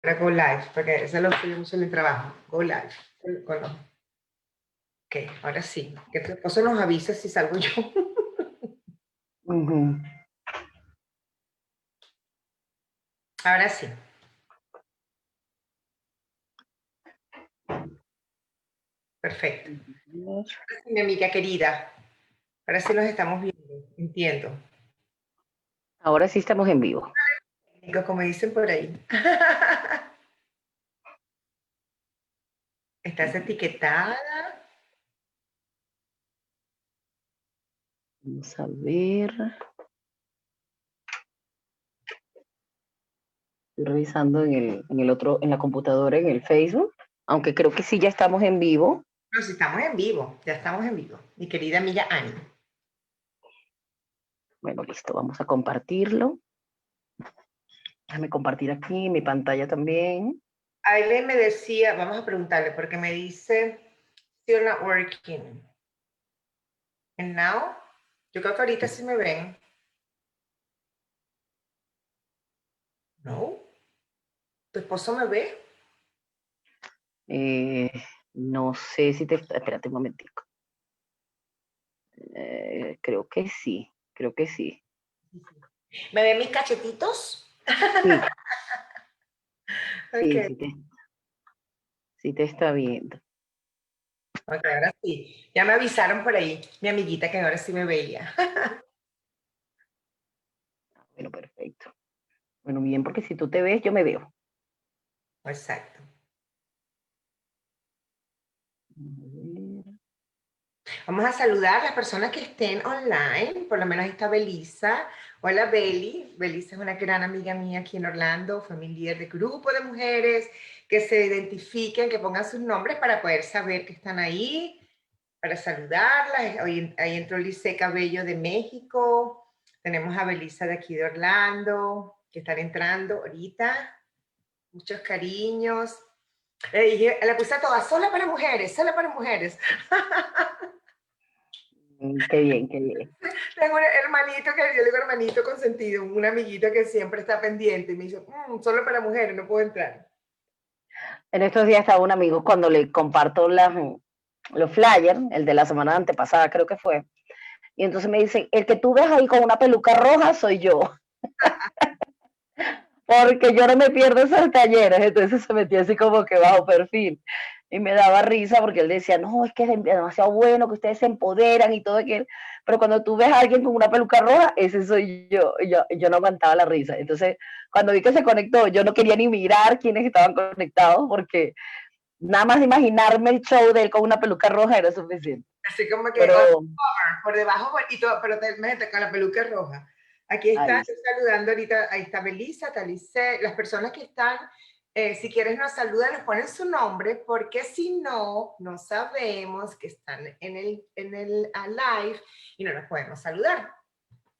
Para Go Live, porque eso lo subimos en el trabajo. Go Live. Ok, ahora sí. Que tu esposo nos avise si salgo yo. Ujú. Ahora sí. Perfecto. Ahora sí, mi amiga querida. Ahora sí nos estamos viendo. Entiendo. Ahora sí estamos en vivo. Como dicen por ahí. Estás etiquetada. Vamos a ver. Estoy revisando en el otro, en la computadora, en el Facebook. Aunque creo que sí ya estamos en vivo. No, si estamos en vivo. Ya estamos en vivo. Mi querida amiga Annie. Bueno, listo, vamos a compartirlo. Déjame compartir aquí mi pantalla también. Aileen me decía, vamos a preguntarle, porque me dice, still not working. And now, yo creo que ahorita sí me ven. No. ¿Tu esposo me ve? Eh, no sé si te... Espérate un momentico. Creo que sí, creo que sí. ¿Me ven mis cachetitos? Sí, sí, Ok. sí te está viendo. Ok, ahora sí. Ya me avisaron por ahí, mi amiguita, que ahora sí me veía. Bueno, perfecto. Bueno, bien, porque si tú te ves, yo me veo. Exacto. Vamos a saludar a las personas que estén online. Por lo menos ahí está Belisa. Hola, Beli. Belisa es una gran amiga mía aquí en Orlando. Fue mi líder de grupo de mujeres que se identifiquen, que pongan sus nombres para poder saber que están ahí, para saludarlas. Hoy, ahí entró Lice Cabello de México. Tenemos a Belisa de aquí de Orlando, que están entrando ahorita. Muchos cariños. La puse a todas, sola para mujeres, sola para mujeres. Qué bien, qué bien. Tengo un hermanito que yo le digo hermanito consentido, un amiguito que siempre está pendiente y me dice, solo para mujeres, no puedo entrar. En estos días estaba un amigo cuando le comparto los flyers, el de la semana antepasada creo que fue, y entonces me dice, el que tú ves ahí con una peluca roja soy yo, porque yo no me pierdo esos talleres, entonces se metía así como que bajo perfil. Y me daba risa porque él decía, no, es que es demasiado bueno que ustedes se empoderan y todo aquel, pero cuando tú ves a alguien con una peluca roja, ese soy yo, yo no aguantaba la risa. Entonces, cuando vi que se conectó, yo no quería ni mirar quiénes estaban conectados porque nada más de imaginarme el show de él con una peluca roja era suficiente. Así como que Pero por debajo y todo, pero te con la peluca roja. Aquí está, ahí, estoy saludando ahorita, ahí está Belisa, Talice, las personas que están, si quieres nos saludan, nos ponen su nombre, porque si no, no sabemos que están en el live y no nos podemos saludar,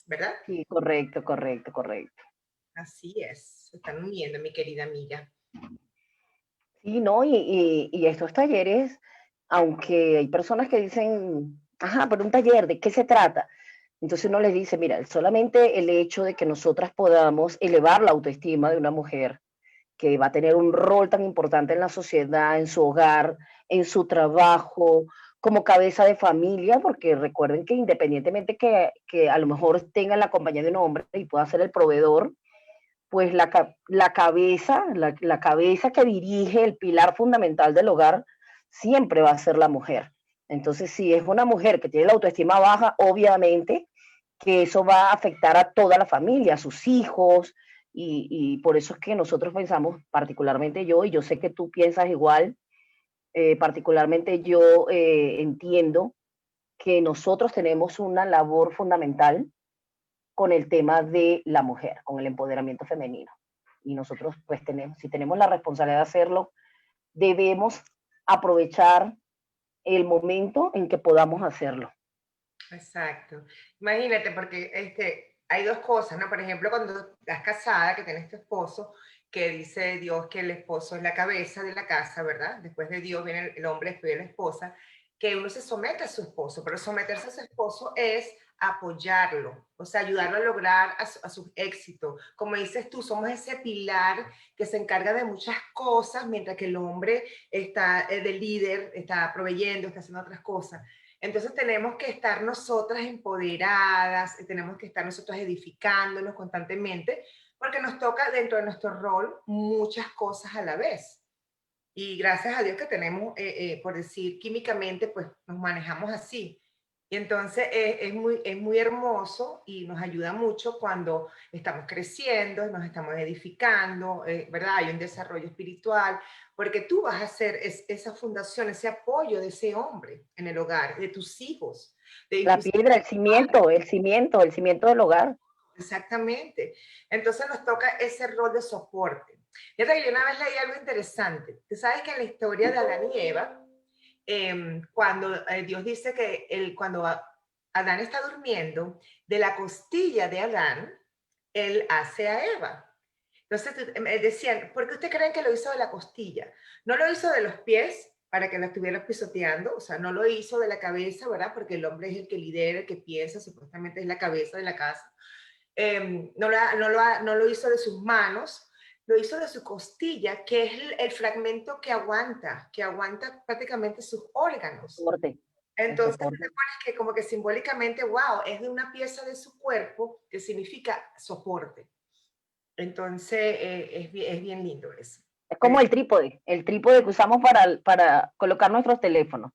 ¿verdad? sí, correcto, correcto, correcto. Así es, se están uniendo, mi querida amiga. Sí, no, y estos talleres, aunque hay personas que dicen, ajá, pero un taller, ¿de qué se trata? Entonces uno les dice, mira, solamente el hecho de que nosotras podamos elevar la autoestima de una mujer que va a tener un rol tan importante en la sociedad, en su hogar, en su trabajo, como cabeza de familia, porque recuerden que independientemente que a lo mejor tenga la compañía de un hombre y pueda ser el proveedor, pues la cabeza que dirige el pilar fundamental del hogar siempre va a ser la mujer. Entonces, si es una mujer que tiene la autoestima baja, obviamente que eso va a afectar a toda la familia, a sus hijos, y por eso es que nosotros pensamos, particularmente yo, y yo sé que tú piensas igual, particularmente yo entiendo que nosotros tenemos una labor fundamental con el tema de la mujer, con el empoderamiento femenino. Y nosotros, pues, si tenemos la responsabilidad de hacerlo, debemos aprovechar el momento en que podamos hacerlo. Exacto. Imagínate, porque hay dos cosas, ¿no? Por ejemplo, cuando estás casada, que tienes tu esposo, que dice Dios que el esposo es la cabeza de la casa, ¿verdad? Después de Dios viene el hombre, después de la esposa, que uno se somete a su esposo, pero someterse a su esposo es apoyarlo, o sea, ayudarlo a lograr a su éxito. Como dices tú, somos ese pilar que se encarga de muchas cosas, mientras que el hombre está de líder, está proveyendo, está haciendo otras cosas. Entonces tenemos que estar nosotras empoderadas, tenemos que estar nosotros edificándonos constantemente, porque nos toca dentro de nuestro rol muchas cosas a la vez. Y gracias a Dios que tenemos, por decir, químicamente, pues nos manejamos así. Y entonces es muy hermoso y nos ayuda mucho cuando estamos creciendo, nos estamos edificando, ¿verdad? Hay un desarrollo espiritual, porque tú vas a ser esa fundación, ese apoyo de ese hombre en el hogar, de tus hijos, de La inclusive. piedra, el cimiento del hogar. Exactamente. Entonces nos toca ese rol de soporte. Fíjate que yo una vez leí algo interesante. Tú sabes que en la historia de Adán y Eva, cuando Dios dice que cuando Adán está durmiendo, de la costilla de Adán, él hace a Eva. Entonces me decían, ¿por qué ustedes creen que lo hizo de la costilla? No lo hizo de los pies para que la estuviera pisoteando, o sea, no lo hizo de la cabeza, ¿verdad? Porque el hombre es el que lidera, el que piensa, supuestamente es la cabeza de la casa. No lo hizo de sus manos, lo hizo de su costilla, que es el fragmento que aguanta prácticamente sus órganos. Soporte, el Entonces, te soporte. pones que como que simbólicamente, wow, es de una pieza de su cuerpo que significa soporte. Entonces, es bien lindo eso. Es como el trípode que usamos para colocar nuestros teléfonos.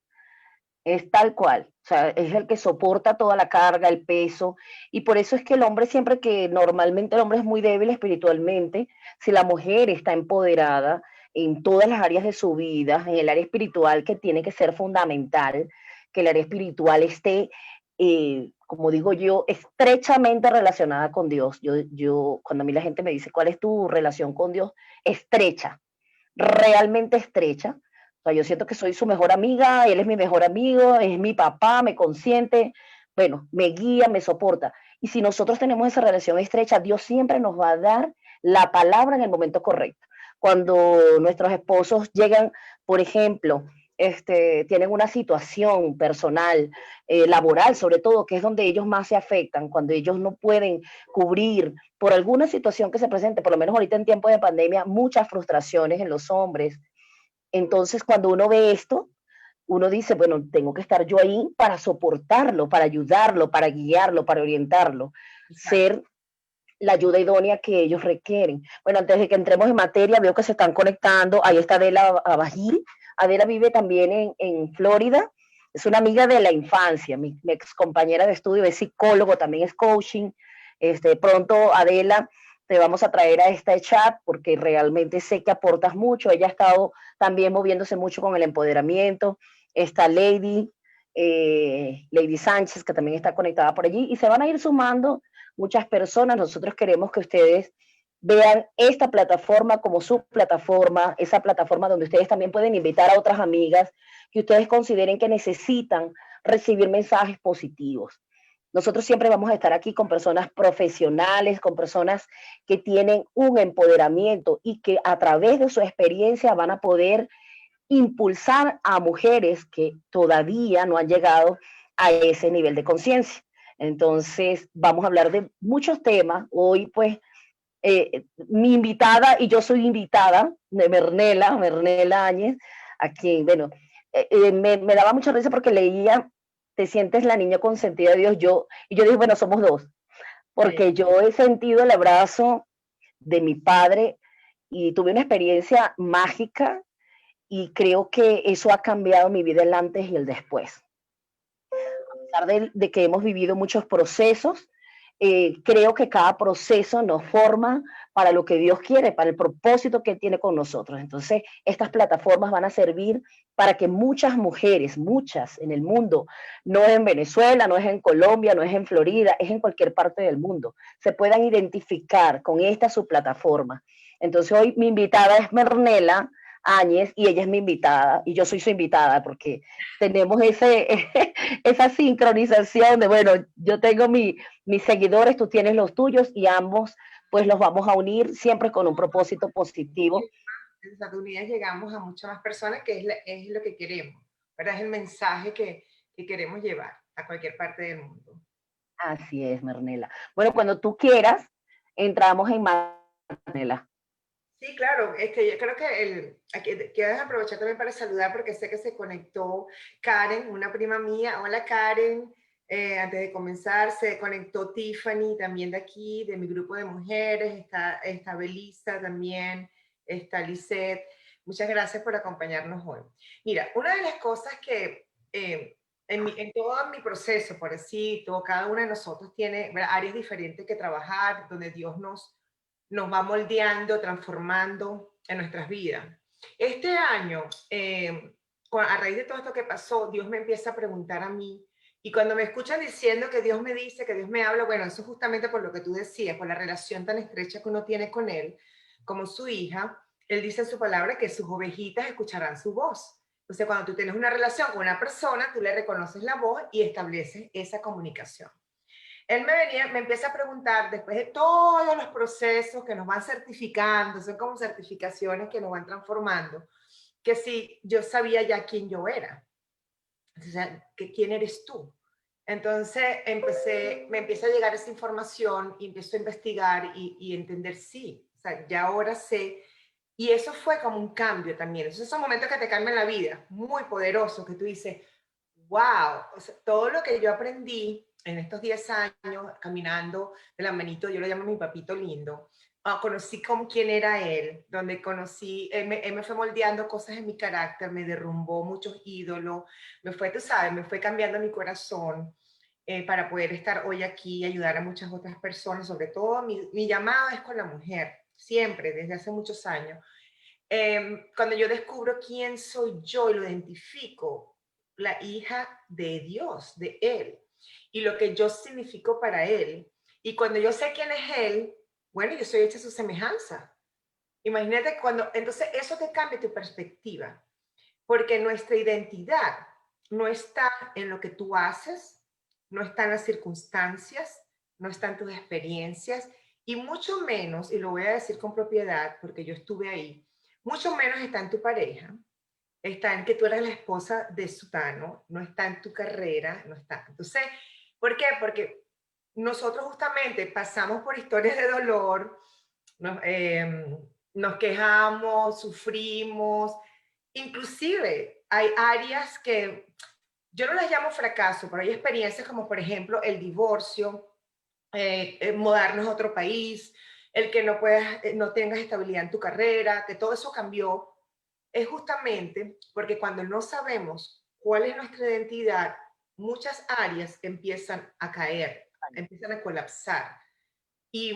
Es tal cual, o sea, es el que soporta toda la carga, el peso, y por eso es que el hombre siempre que normalmente el hombre es muy débil espiritualmente, si la mujer está empoderada en todas las áreas de su vida, en el área espiritual que tiene que ser fundamental, que el área espiritual esté, como digo yo, estrechamente relacionada con Dios. Cuando a mí la gente me dice, ¿cuál es tu relación con Dios? Estrecha, realmente estrecha. O sea, yo siento que soy su mejor amiga, él es mi mejor amigo, es mi papá, me consiente, bueno, me guía, me soporta. Y si nosotros tenemos esa relación estrecha, Dios siempre nos va a dar la palabra en el momento correcto. Cuando nuestros esposos llegan, por ejemplo, tienen una situación personal, laboral sobre todo, que es donde ellos más se afectan, cuando ellos no pueden cubrir por alguna situación que se presente, por lo menos ahorita en tiempo de pandemia, muchas frustraciones en los hombres. Entonces, cuando uno ve esto, uno dice, bueno, tengo que estar yo ahí para soportarlo, para ayudarlo, para guiarlo, para orientarlo, Exacto. ser la ayuda idónea que ellos requieren. Bueno, antes de que entremos en materia, veo que se están conectando. Ahí está Adela Abajil. Adela vive también en Florida. Es una amiga de la infancia, mi ex compañera de estudio, es psicólogo, también es coaching. Pronto, Adela, te vamos a traer a este chat porque realmente sé que aportas mucho. Ella ha estado también moviéndose mucho con el empoderamiento. Está Lady Sánchez, que también está conectada por allí, y se van a ir sumando muchas personas. Nosotros queremos que ustedes vean esta plataforma como su plataforma, esa plataforma donde ustedes también pueden invitar a otras amigas que ustedes consideren que necesitan recibir mensajes positivos. Nosotros siempre vamos a estar aquí con personas profesionales, con personas que tienen un empoderamiento y que a través de su experiencia van a poder impulsar a mujeres que todavía no han llegado a ese nivel de conciencia. Entonces, vamos a hablar de muchos temas. Hoy, pues, mi invitada y yo soy invitada de Mernela Áñez, a quien, bueno, me daba mucha risa porque leía Te sientes la niña consentida de Dios, y yo dije, bueno, somos dos, Sí. porque yo he sentido el abrazo de mi padre y tuve una experiencia mágica y creo que eso ha cambiado mi vida el antes y el después. A pesar de que hemos vivido muchos procesos, creo que cada proceso nos forma para lo que Dios quiere, para el propósito que Él tiene con nosotros. Entonces, estas plataformas van a servir para que muchas mujeres, muchas en el mundo, no es en Venezuela, no es en Colombia, no es en Florida, es en cualquier parte del mundo, se puedan identificar con esta su plataforma. Entonces, hoy mi invitada es Mernela Áñez y ella es mi invitada y yo soy su invitada porque tenemos esa sincronización de, bueno, yo tengo mis seguidores, tú tienes los tuyos y ambos pues los vamos a unir siempre con un propósito positivo. En Estados Unidos llegamos a muchas más personas, que es lo que queremos, ¿verdad? Es el mensaje que queremos llevar a cualquier parte del mundo. Así es, Mernela. Bueno, cuando tú quieras, entramos en Mernela. Sí, claro, yo creo que aquí, quiero aprovechar también para saludar porque sé que se conectó Karen, una prima mía. Hola Karen, antes de comenzar se conectó Tiffany también de aquí, de mi grupo de mujeres, está Belisa también, está Lisette. Muchas gracias por acompañarnos hoy. Mira, una de las cosas que en todo mi proceso, por así, cada uno de nosotros tiene, ¿verdad?, áreas diferentes que trabajar, donde Dios nos va moldeando, transformando en nuestras vidas. Este año, a raíz de todo esto que pasó, Dios me empieza a preguntar a mí, y cuando me escuchan diciendo que Dios me dice, que Dios me habla, bueno, eso es justamente por lo que tú decías, por la relación tan estrecha que uno tiene con Él, como su hija. Él dice en su palabra que sus ovejitas escucharán su voz. Entonces, cuando tú tienes una relación con una persona, tú le reconoces la voz y estableces esa comunicación. Él me empieza a preguntar, después de todos los procesos que nos van certificando, son como certificaciones que nos van transformando, que si yo sabía ya quién yo era, o sea, que quién eres tú. Entonces me empieza a llegar esa información y empiezo a investigar y entender, sí, o sea, ya ahora sé. Y eso fue como un cambio también. Esos son momentos que te cambian la vida, muy poderosos, que tú dices, wow, o sea, todo lo que yo aprendí en estos 10 años caminando de la manito, yo lo llamo mi papito lindo, conocí con quién era él, donde conocí, él me fue moldeando cosas en mi carácter, me derrumbó muchos ídolos, me fue, tú sabes, me fue cambiando mi corazón para poder estar hoy aquí y ayudar a muchas otras personas, sobre todo mi llamada es con la mujer, siempre, desde hace muchos años. Cuando yo descubro quién soy yo y lo identifico, la hija de Dios, de Él, y lo que yo significo para Él, y cuando yo sé quién es Él, bueno, yo soy hecha a su semejanza. Imagínate cuando, entonces eso te cambia tu perspectiva, porque nuestra identidad no está en lo que tú haces, no está en las circunstancias, no está en tus experiencias, y mucho menos, y lo voy a decir con propiedad porque yo estuve ahí, mucho menos está en tu pareja, está en que tú eres la esposa de Sutano, no está en tu carrera, no está. Entonces, ¿por qué? Porque nosotros justamente pasamos por historias de dolor, nos, nos quejamos, sufrimos, inclusive hay áreas que yo no las llamo fracaso, pero hay experiencias como por ejemplo el divorcio, mudarnos a otro país, el que no puedas, no tengas estabilidad en tu carrera, que todo eso cambió, es justamente porque cuando no sabemos cuál es nuestra identidad, muchas áreas empiezan a caer, empiezan a colapsar. Y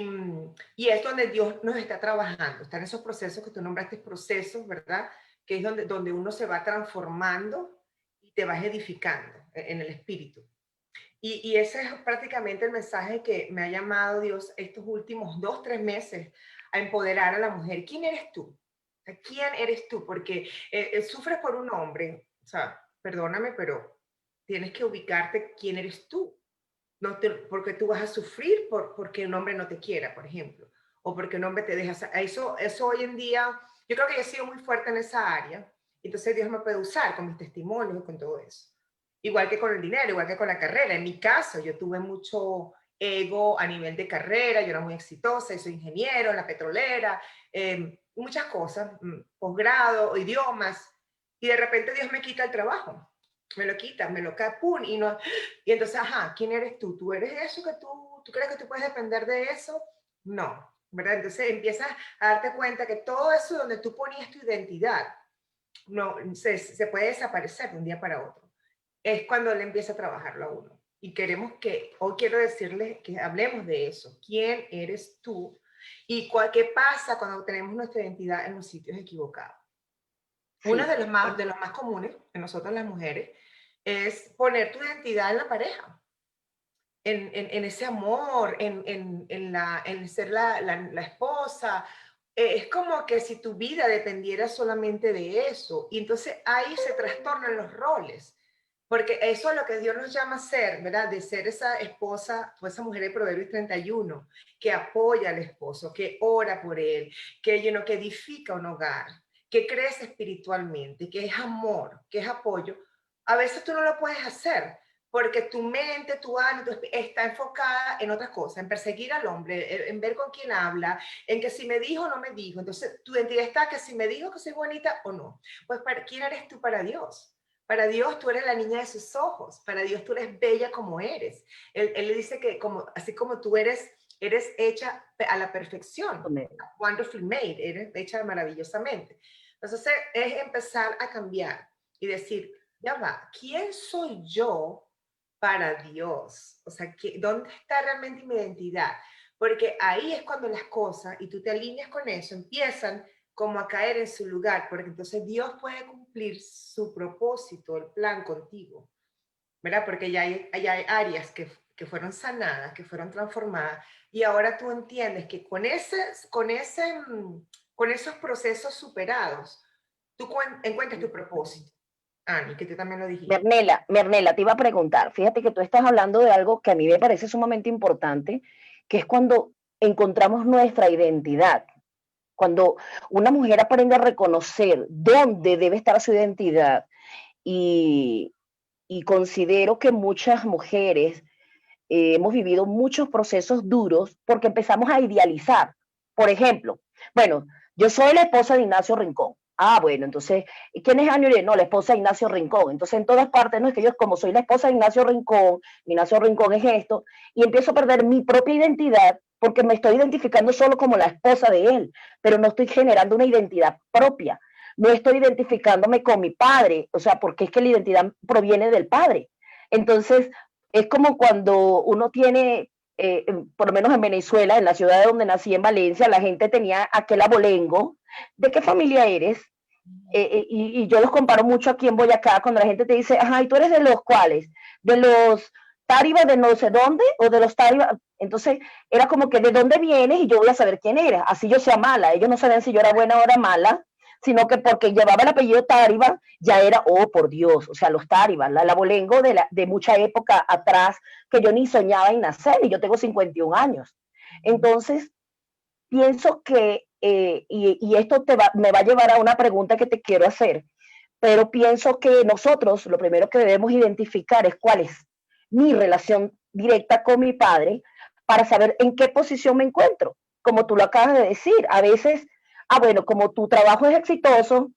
es donde Dios nos está trabajando. Están esos procesos que tú nombraste, procesos, ¿verdad? Que es donde uno se va transformando y te vas edificando en el espíritu. Y ese es prácticamente el mensaje que me ha llamado Dios estos últimos 2, 3 meses a empoderar a la mujer. ¿Quién eres tú? ¿Quién eres tú? Porque sufres por un hombre, o sea, perdóname, pero tienes que ubicarte quién eres tú. No porque tú vas a sufrir porque un hombre no te quiera, por ejemplo, o porque un hombre te deja. Eso hoy en día, yo creo que yo he sido muy fuerte en esa área, entonces Dios me puede usar con mis testimonios y con todo eso. Igual que con el dinero, igual que con la carrera. En mi caso, yo tuve mucho ego a nivel de carrera, yo era muy exitosa, soy ingeniero en la petrolera, muchas cosas, posgrado, idiomas, y de repente Dios me quita el trabajo, me lo quita, me lo capun, y entonces, ajá, ¿quién eres tú? ¿Tú eres eso que tú crees que tú puedes depender de eso? No, ¿verdad? Entonces empiezas a darte cuenta que todo eso donde tú ponías tu identidad, no, se puede desaparecer de un día para otro. Es cuando él empieza a trabajarlo a uno. Y queremos que, hoy quiero decirles que hablemos de eso. ¿Quién eres tú? ¿Y qué pasa cuando tenemos nuestra identidad en los sitios equivocados? Uno Sí, de los más comunes en nosotras las mujeres es poner tu identidad en la pareja, en ese amor, en ser la esposa. Es como que si tu vida dependiera solamente de eso. Y entonces ahí se trastornan los roles. Porque eso es lo que Dios nos llama a ser, ¿verdad? De ser esa esposa o esa mujer de Proverbios 31, que apoya al esposo, que ora por él, que edifica un hogar, que crece espiritualmente, que es amor, que es apoyo. A veces tú no lo puedes hacer, porque tu mente, tu alma, está enfocada en otras cosas, en perseguir al hombre, en ver con quién habla, en que si me dijo o no me dijo. Entonces, tu identidad está que si me dijo que soy bonita o no. Pues, ¿quién eres tú para Dios? Para Dios tú eres la niña de sus ojos, para Dios tú eres bella como eres. Él le dice que así como tú eres hecha a la perfección, wonderfully made, eres hecha maravillosamente. Entonces es empezar a cambiar y decir, ya va, ¿quién soy yo para Dios? O sea, ¿dónde está realmente mi identidad? Porque ahí es cuando las cosas, y tú te alineas con eso, empiezan como a caer en su lugar, porque entonces Dios puede cumplir su propósito, el plan contigo, ¿verdad? Porque ya hay áreas que fueron sanadas, que fueron transformadas, y ahora tú entiendes que con esos procesos superados, tú encuentras tu propósito. Ani, que tú también lo dijiste. Mernela, te iba a preguntar, fíjate que tú estás hablando de algo que a mí me parece sumamente importante, que es cuando encontramos nuestra identidad. Cuando una mujer aprende a reconocer dónde debe estar su identidad y, y considero que muchas mujeres hemos vivido muchos procesos duros porque empezamos a idealizar. Por ejemplo, bueno, yo soy la esposa de Ignacio Rincón. Ah, bueno, entonces, ¿quién es Ana Uribe? No, la esposa de Ignacio Rincón. Entonces, en todas partes, no es que yo, como soy la esposa de Ignacio Rincón es esto, y empiezo a perder mi propia identidad porque me estoy identificando solo como la esposa de él, pero no estoy generando una identidad propia. No estoy identificándome con mi padre, o sea, porque es que la identidad proviene del padre. Entonces, es como cuando uno tiene, por lo menos en Venezuela, en la ciudad de donde nací, en Valencia, la gente tenía aquel abolengo. ¿De qué familia eres? Y yo los comparo mucho aquí en Boyacá, cuando la gente te dice, ajá, ¿y tú eres de los cuáles? ¿De los Táribas de no sé dónde? ¿O de los Táribas? Entonces, era como que, ¿de dónde vienes? Y yo voy a saber quién eres. Así yo sea mala. Ellos no sabían si yo era buena o era mala, sino que porque llevaba el apellido Táriba, ya era, oh, por Dios, o sea, los Táribas, la abolengo de mucha época atrás, que yo ni soñaba en nacer, y yo tengo 51 años. Entonces, pienso que, y esto me va a llevar a una pregunta que te quiero hacer, pero pienso que nosotros lo primero que debemos identificar es cuál es mi relación directa con mi padre para saber en qué posición me encuentro. Como tú lo acabas de decir, a veces, bueno, como tu trabajo es exitoso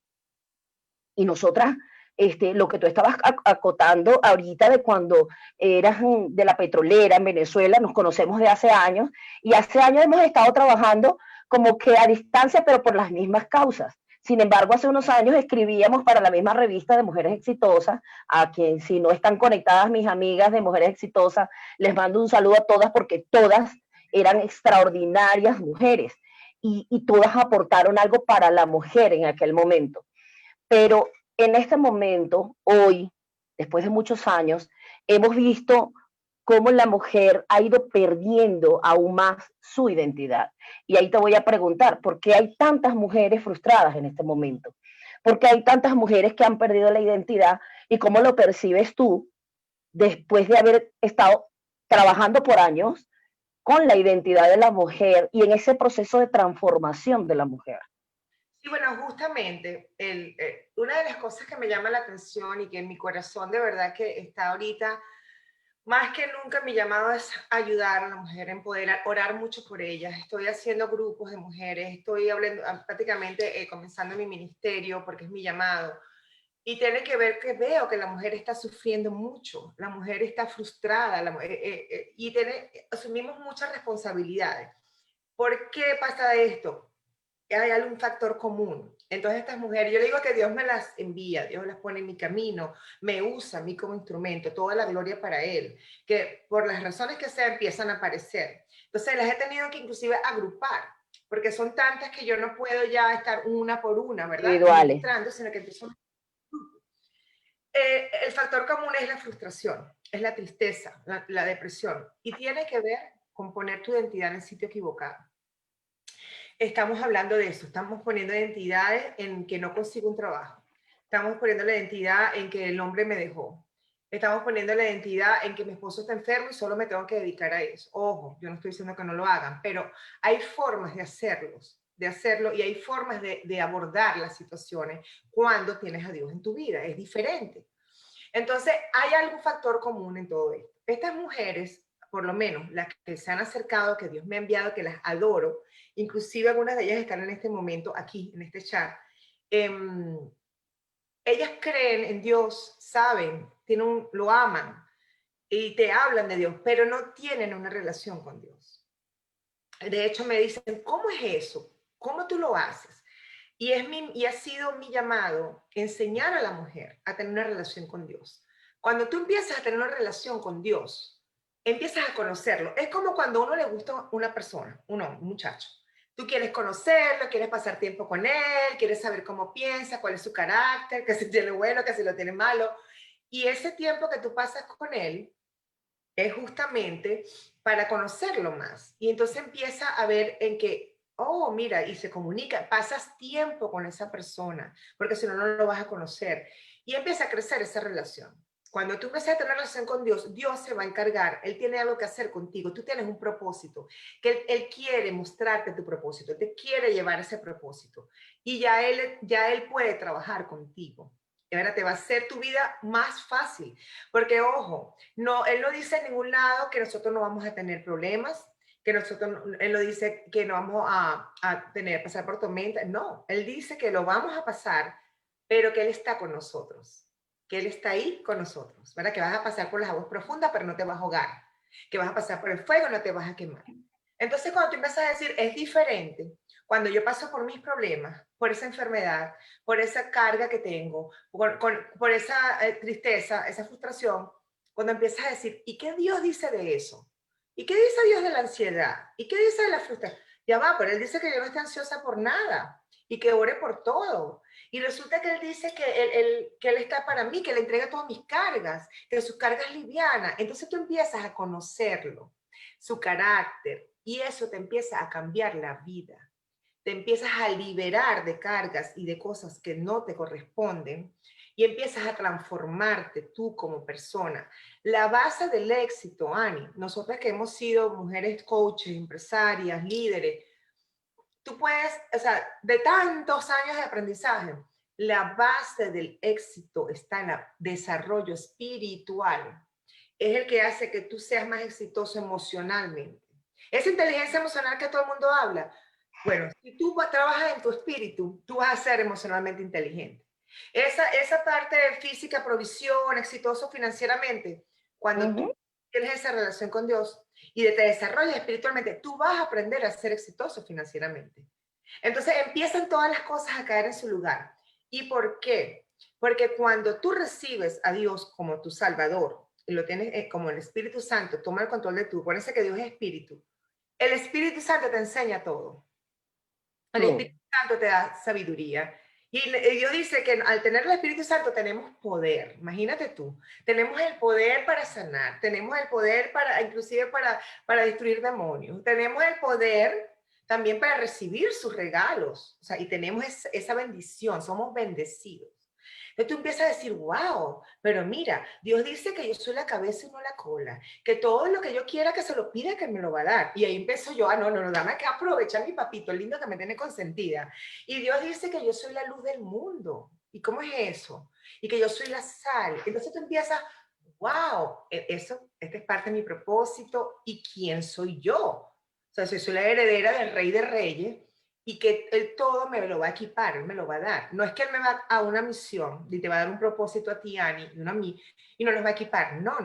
y nosotras, lo que tú estabas acotando ahorita de cuando eras de la petrolera en Venezuela, nos conocemos de hace años y hace años hemos estado trabajando como que a distancia, pero por las mismas causas. Sin embargo, hace unos años escribíamos para la misma revista de Mujeres Exitosas, a quien si no están conectadas mis amigas de Mujeres Exitosas, les mando un saludo a todas porque todas eran extraordinarias mujeres y todas aportaron algo para la mujer en aquel momento. Pero en este momento, hoy, después de muchos años, hemos visto cómo la mujer ha ido perdiendo aún más su identidad. Y ahí te voy a preguntar, ¿por qué hay tantas mujeres frustradas en este momento? ¿Por qué hay tantas mujeres que han perdido la identidad? ¿Y cómo lo percibes tú después de haber estado trabajando por años con la identidad de la mujer y en ese proceso de transformación de la mujer? Sí, bueno, justamente una de las cosas que me llama la atención y que en mi corazón de verdad que está ahorita, más que nunca mi llamado es ayudar a la mujer, empoderar, orar mucho por ellas. Estoy haciendo grupos de mujeres, estoy hablando, prácticamente comenzando mi ministerio porque es mi llamado. Y tiene que ver que veo que la mujer está sufriendo mucho, la mujer está frustrada y asumimos muchas responsabilidades. ¿Por qué pasa esto? Hay algún factor común. Entonces estas mujeres, yo le digo que Dios me las envía, Dios las pone en mi camino, me usa a mí como instrumento, toda la gloria para Él, que por las razones que sea empiezan a aparecer. Entonces las he tenido que inclusive agrupar, porque son tantas que yo no puedo ya estar una por una, ¿verdad? Individuales. Ministrando, sino que empiezo. El factor común es la frustración, es la tristeza, la depresión, y tiene que ver con poner tu identidad en el sitio equivocado. Estamos hablando de eso, estamos poniendo identidades en que no consigo un trabajo, estamos poniendo la identidad en que el hombre me dejó, estamos poniendo la identidad en que mi esposo está enfermo y solo me tengo que dedicar a eso. Ojo, yo no estoy diciendo que no lo hagan, pero hay formas de hacerlo y hay formas de abordar las situaciones cuando tienes a Dios en tu vida, es diferente. Entonces, hay algún factor común en todo esto. Estas mujeres, por lo menos las que se han acercado, que Dios me ha enviado, que las adoro, inclusive algunas de ellas están en este momento aquí, en este chat, ellas creen en Dios, saben, lo aman y te hablan de Dios, pero no tienen una relación con Dios. De hecho, me dicen, ¿cómo es eso? ¿Cómo tú lo haces? Y ha sido mi llamado enseñar a la mujer a tener una relación con Dios. Cuando tú empiezas a tener una relación con Dios, empiezas a conocerlo. Es como cuando a uno le gusta una persona, un muchacho. Tú quieres conocerlo, quieres pasar tiempo con él, quieres saber cómo piensa, cuál es su carácter, que si tiene bueno, que si lo tiene malo. Y ese tiempo que tú pasas con él es justamente para conocerlo más. Y entonces empieza a ver en que, oh, mira, y se comunica, pasas tiempo con esa persona, porque si no, no lo vas a conocer. Y empieza a crecer esa relación. Cuando tú empiezas a tener relación con Dios, Dios se va a encargar, Él tiene algo que hacer contigo, tú tienes un propósito, que Él quiere mostrarte tu propósito, te quiere llevar ese propósito. Y ya él puede trabajar contigo. De verdad, te va a hacer tu vida más fácil. Porque, ojo, no, él no dice en ningún lado que nosotros no vamos a tener problemas, él no dice que no vamos pasar por tormenta. No, él dice que lo vamos a pasar, pero que él está con nosotros, que él está ahí con nosotros, ¿verdad? Que vas a pasar por las aguas profundas, pero no te vas a ahogar, que vas a pasar por el fuego, no te vas a quemar. Entonces, cuando tú empiezas a decir, es diferente, cuando yo paso por mis problemas, por esa enfermedad, por esa carga que tengo, por esa tristeza, esa frustración, cuando empiezas a decir, ¿y qué Dios dice de eso? ¿Y qué dice Dios de la ansiedad? ¿Y qué dice de la frustración? Ya va, pero Él dice que yo no esté ansiosa por nada y que ore por todo. Y resulta que Él dice que él está para mí, que le entrega todas mis cargas, que sus cargas livianas. Entonces tú empiezas a conocerlo, su carácter, y eso te empieza a cambiar la vida. Te empiezas a liberar de cargas y de cosas que no te corresponden y empiezas a transformarte tú como persona. La base del éxito, Ani, nosotras que hemos sido mujeres coaches, empresarias, líderes, tú puedes, o sea, de tantos años de aprendizaje, la base del éxito está en el desarrollo espiritual. Es el que hace que tú seas más exitoso emocionalmente. Esa inteligencia emocional que todo el mundo habla, bueno, si tú trabajas en tu espíritu, tú vas a ser emocionalmente inteligente. Esa parte de física, provisión, exitoso financieramente, cuando tú tienes esa relación con Dios y te desarrollas espiritualmente, tú vas a aprender a ser exitoso financieramente. Entonces empiezan todas las cosas a caer en su lugar. ¿Y por qué? Porque cuando tú recibes a Dios como tu Salvador y lo tienes como el Espíritu Santo, toma el control de tú, acuérdense que Dios es Espíritu. El Espíritu Santo te enseña todo. El Todo. Espíritu Santo te da sabiduría. Y Dios dice que al tener el Espíritu Santo tenemos poder. Imagínate tú. Tenemos el poder para sanar. Tenemos el poder para, inclusive para destruir demonios. Tenemos el poder también para recibir sus regalos. O sea, y tenemos esa bendición. Somos bendecidos. Entonces tú empiezas a decir, wow, pero mira, Dios dice que yo soy la cabeza y no la cola, que todo lo que yo quiera que se lo pida, que me lo va a dar. Y ahí empiezo yo, no, dame que aprovechar mi papito lindo que me tiene consentida. Y Dios dice que yo soy la luz del mundo. ¿Y cómo es eso? Y que yo soy la sal. Entonces tú empiezas, wow, este es parte de mi propósito y quién soy yo. O sea, soy la heredera del Rey de Reyes y que Él todo me lo va a equipar, Él me lo va a dar. No es que Él me va a una misión y te va a dar un propósito a ti, Ani, y uno a mí, y nos los va a equipar. No.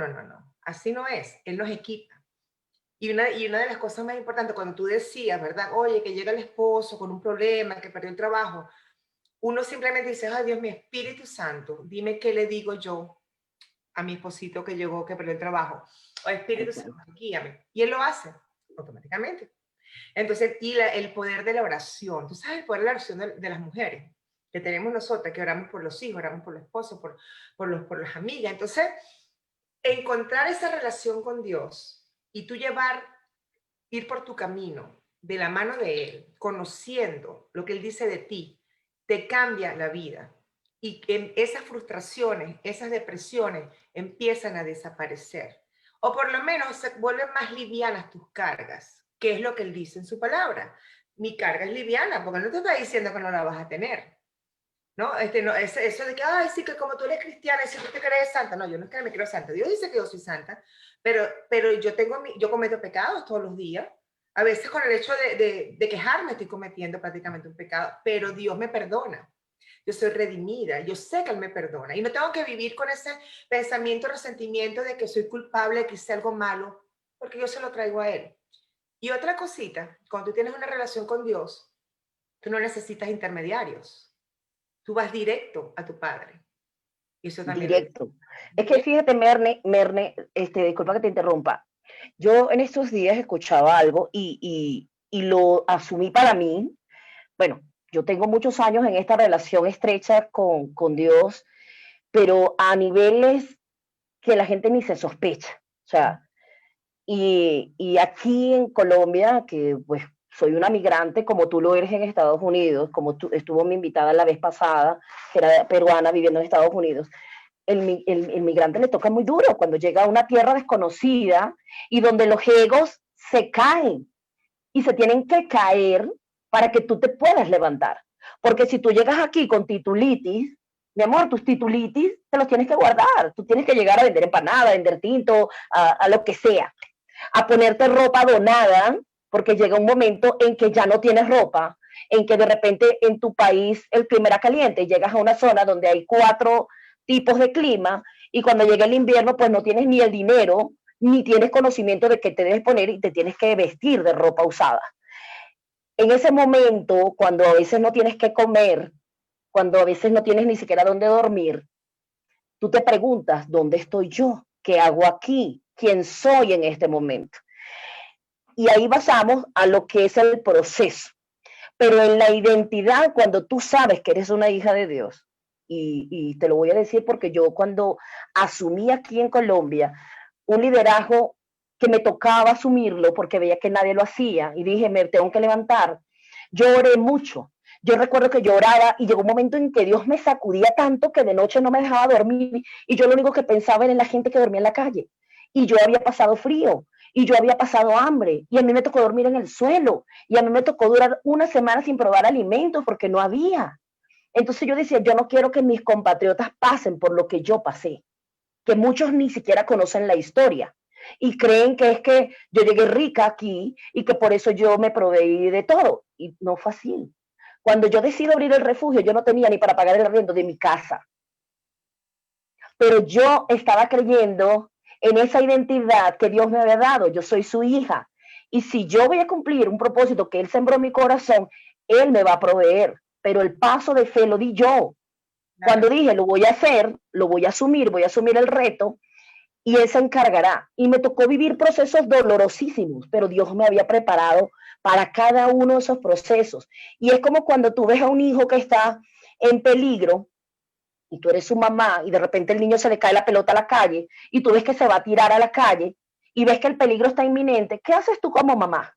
Así no es. Él nos equipa. Y una de las cosas más importantes, cuando tú decías, ¿verdad? Oye, que llega el esposo con un problema, que perdió el trabajo, uno simplemente dice, ay Dios, mi Espíritu Santo, dime qué le digo yo a mi esposito que llegó, que perdió el trabajo. O Espíritu Santo, guíame. Y Él lo hace automáticamente. Entonces, el poder de la oración. Tú sabes el poder de la oración de las mujeres que tenemos nosotras, que oramos por los hijos, oramos por los esposos, por las amigas. Entonces, encontrar esa relación con Dios y tú ir por tu camino de la mano de Él, conociendo lo que Él dice de ti, te cambia la vida. Y que esas frustraciones, esas depresiones empiezan a desaparecer. O por lo menos se vuelven más livianas tus cargas, que es lo que Él dice en su palabra. Mi carga es liviana, porque no te está diciendo que no la vas a tener. ¿no? No eso de que, ay, sí, que como tú eres cristiana, si tú te crees santa. No, yo no es que me creo santa. Dios dice que yo soy santa, pero yo cometo pecados todos los días. A veces con el hecho de quejarme estoy cometiendo prácticamente un pecado, pero Dios me perdona. Yo soy redimida, yo sé que Él me perdona y no tengo que vivir con ese pensamiento, resentimiento de que soy culpable, que hice algo malo, porque yo se lo traigo a Él. Y otra cosita, cuando tú tienes una relación con Dios, tú no necesitas intermediarios, tú vas directo a tu Padre. Y eso también lo dice. Directo. Es que Directo. fíjate, Merne, disculpa que te interrumpa. Yo en estos días escuchaba algo y lo asumí para mí. Bueno, yo tengo muchos años en esta relación estrecha con Dios, pero a niveles que la gente ni se sospecha. O sea, y aquí en Colombia, que pues soy una migrante como tú lo eres en Estados Unidos, como tú, estuvo mi invitada la vez pasada, que era peruana viviendo en Estados Unidos, el migrante le toca muy duro cuando llega a una tierra desconocida y donde los egos se caen y se tienen que caer para que tú te puedas levantar. Porque si tú llegas aquí con titulitis, mi amor, tus titulitis te los tienes que guardar. Tú tienes que llegar a vender empanada, a vender tinto, a lo que sea. A ponerte ropa donada, porque llega un momento en que ya no tienes ropa, en que de repente en tu país el clima era caliente, llegas a una zona donde hay 4 tipos de clima y cuando llega el invierno pues no tienes ni el dinero ni tienes conocimiento de qué te debes poner y te tienes que vestir de ropa usada. En ese momento, cuando a veces no tienes que comer, cuando a veces no tienes ni siquiera dónde dormir, tú te preguntas, ¿dónde estoy yo? ¿Qué hago aquí? ¿Quién soy en este momento? Y ahí basamos a lo que es el proceso. Pero en la identidad, cuando tú sabes que eres una hija de Dios, y te lo voy a decir porque yo cuando asumí aquí en Colombia un liderazgo que me tocaba asumirlo porque veía que nadie lo hacía y dije, me tengo que levantar, yo oré mucho. Yo recuerdo que yo oraba y llegó un momento en que Dios me sacudía tanto que de noche no me dejaba dormir y yo lo único que pensaba era en la gente que dormía en la calle. Y yo había pasado frío y yo había pasado hambre y a mí me tocó dormir en el suelo y a mí me tocó durar una semana sin probar alimentos porque no había. Entonces yo decía, yo no quiero que mis compatriotas pasen por lo que yo pasé, que muchos ni siquiera conocen la historia y creen que es que yo llegué rica aquí y que por eso yo me proveí de todo. Y no fue así. Cuando yo decido abrir el refugio, yo no tenía ni para pagar el arriendo de mi casa, pero yo estaba creyendo en esa identidad que Dios me había dado. Yo soy su hija. Y si yo voy a cumplir un propósito que Él sembró en mi corazón, Él me va a proveer. Pero el paso de fe lo di yo. Cuando Claro. dije, lo voy a hacer, lo voy a asumir el reto, y Él se encargará. Y me tocó vivir procesos dolorosísimos, pero Dios me había preparado para cada uno de esos procesos. Y es como cuando tú ves a un hijo que está en peligro y tú eres su mamá y de repente el niño se le cae la pelota a la calle y tú ves que se va a tirar a la calle y ves que el peligro está inminente, ¿qué haces tú como mamá?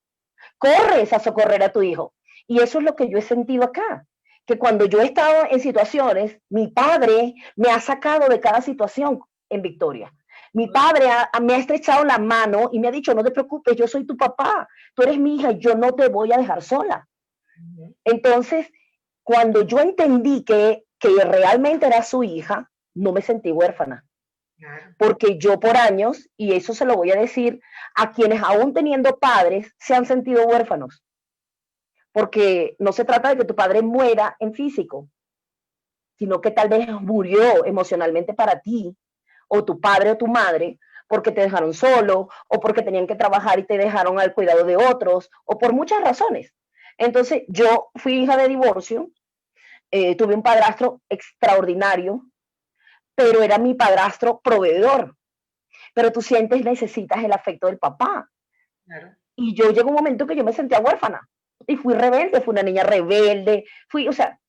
Corres a socorrer a tu hijo. Y eso es lo que yo he sentido acá, que cuando yo he estado en situaciones, mi padre me ha sacado de cada situación en victoria. Mi padre me ha estrechado la mano y me ha dicho, no te preocupes, yo soy tu papá, tú eres mi hija y yo no te voy a dejar sola. Entonces, cuando yo entendí que realmente era su hija, no me sentí huérfana. Claro. Porque yo por años, y eso se lo voy a decir a quienes aún teniendo padres se han sentido huérfanos, porque no se trata de que tu padre muera en físico, sino que tal vez murió emocionalmente para ti, o tu padre o tu madre, porque te dejaron solo, o porque tenían que trabajar y te dejaron al cuidado de otros, o por muchas razones. Entonces, yo fui hija de divorcio, tuve un padrastro extraordinario, pero era mi padrastro proveedor. Pero tú sientes, necesitas el afecto del papá. Claro. Y yo llegó un momento que yo me sentía huérfana y fui rebelde, fui una niña rebelde, fui, o sea,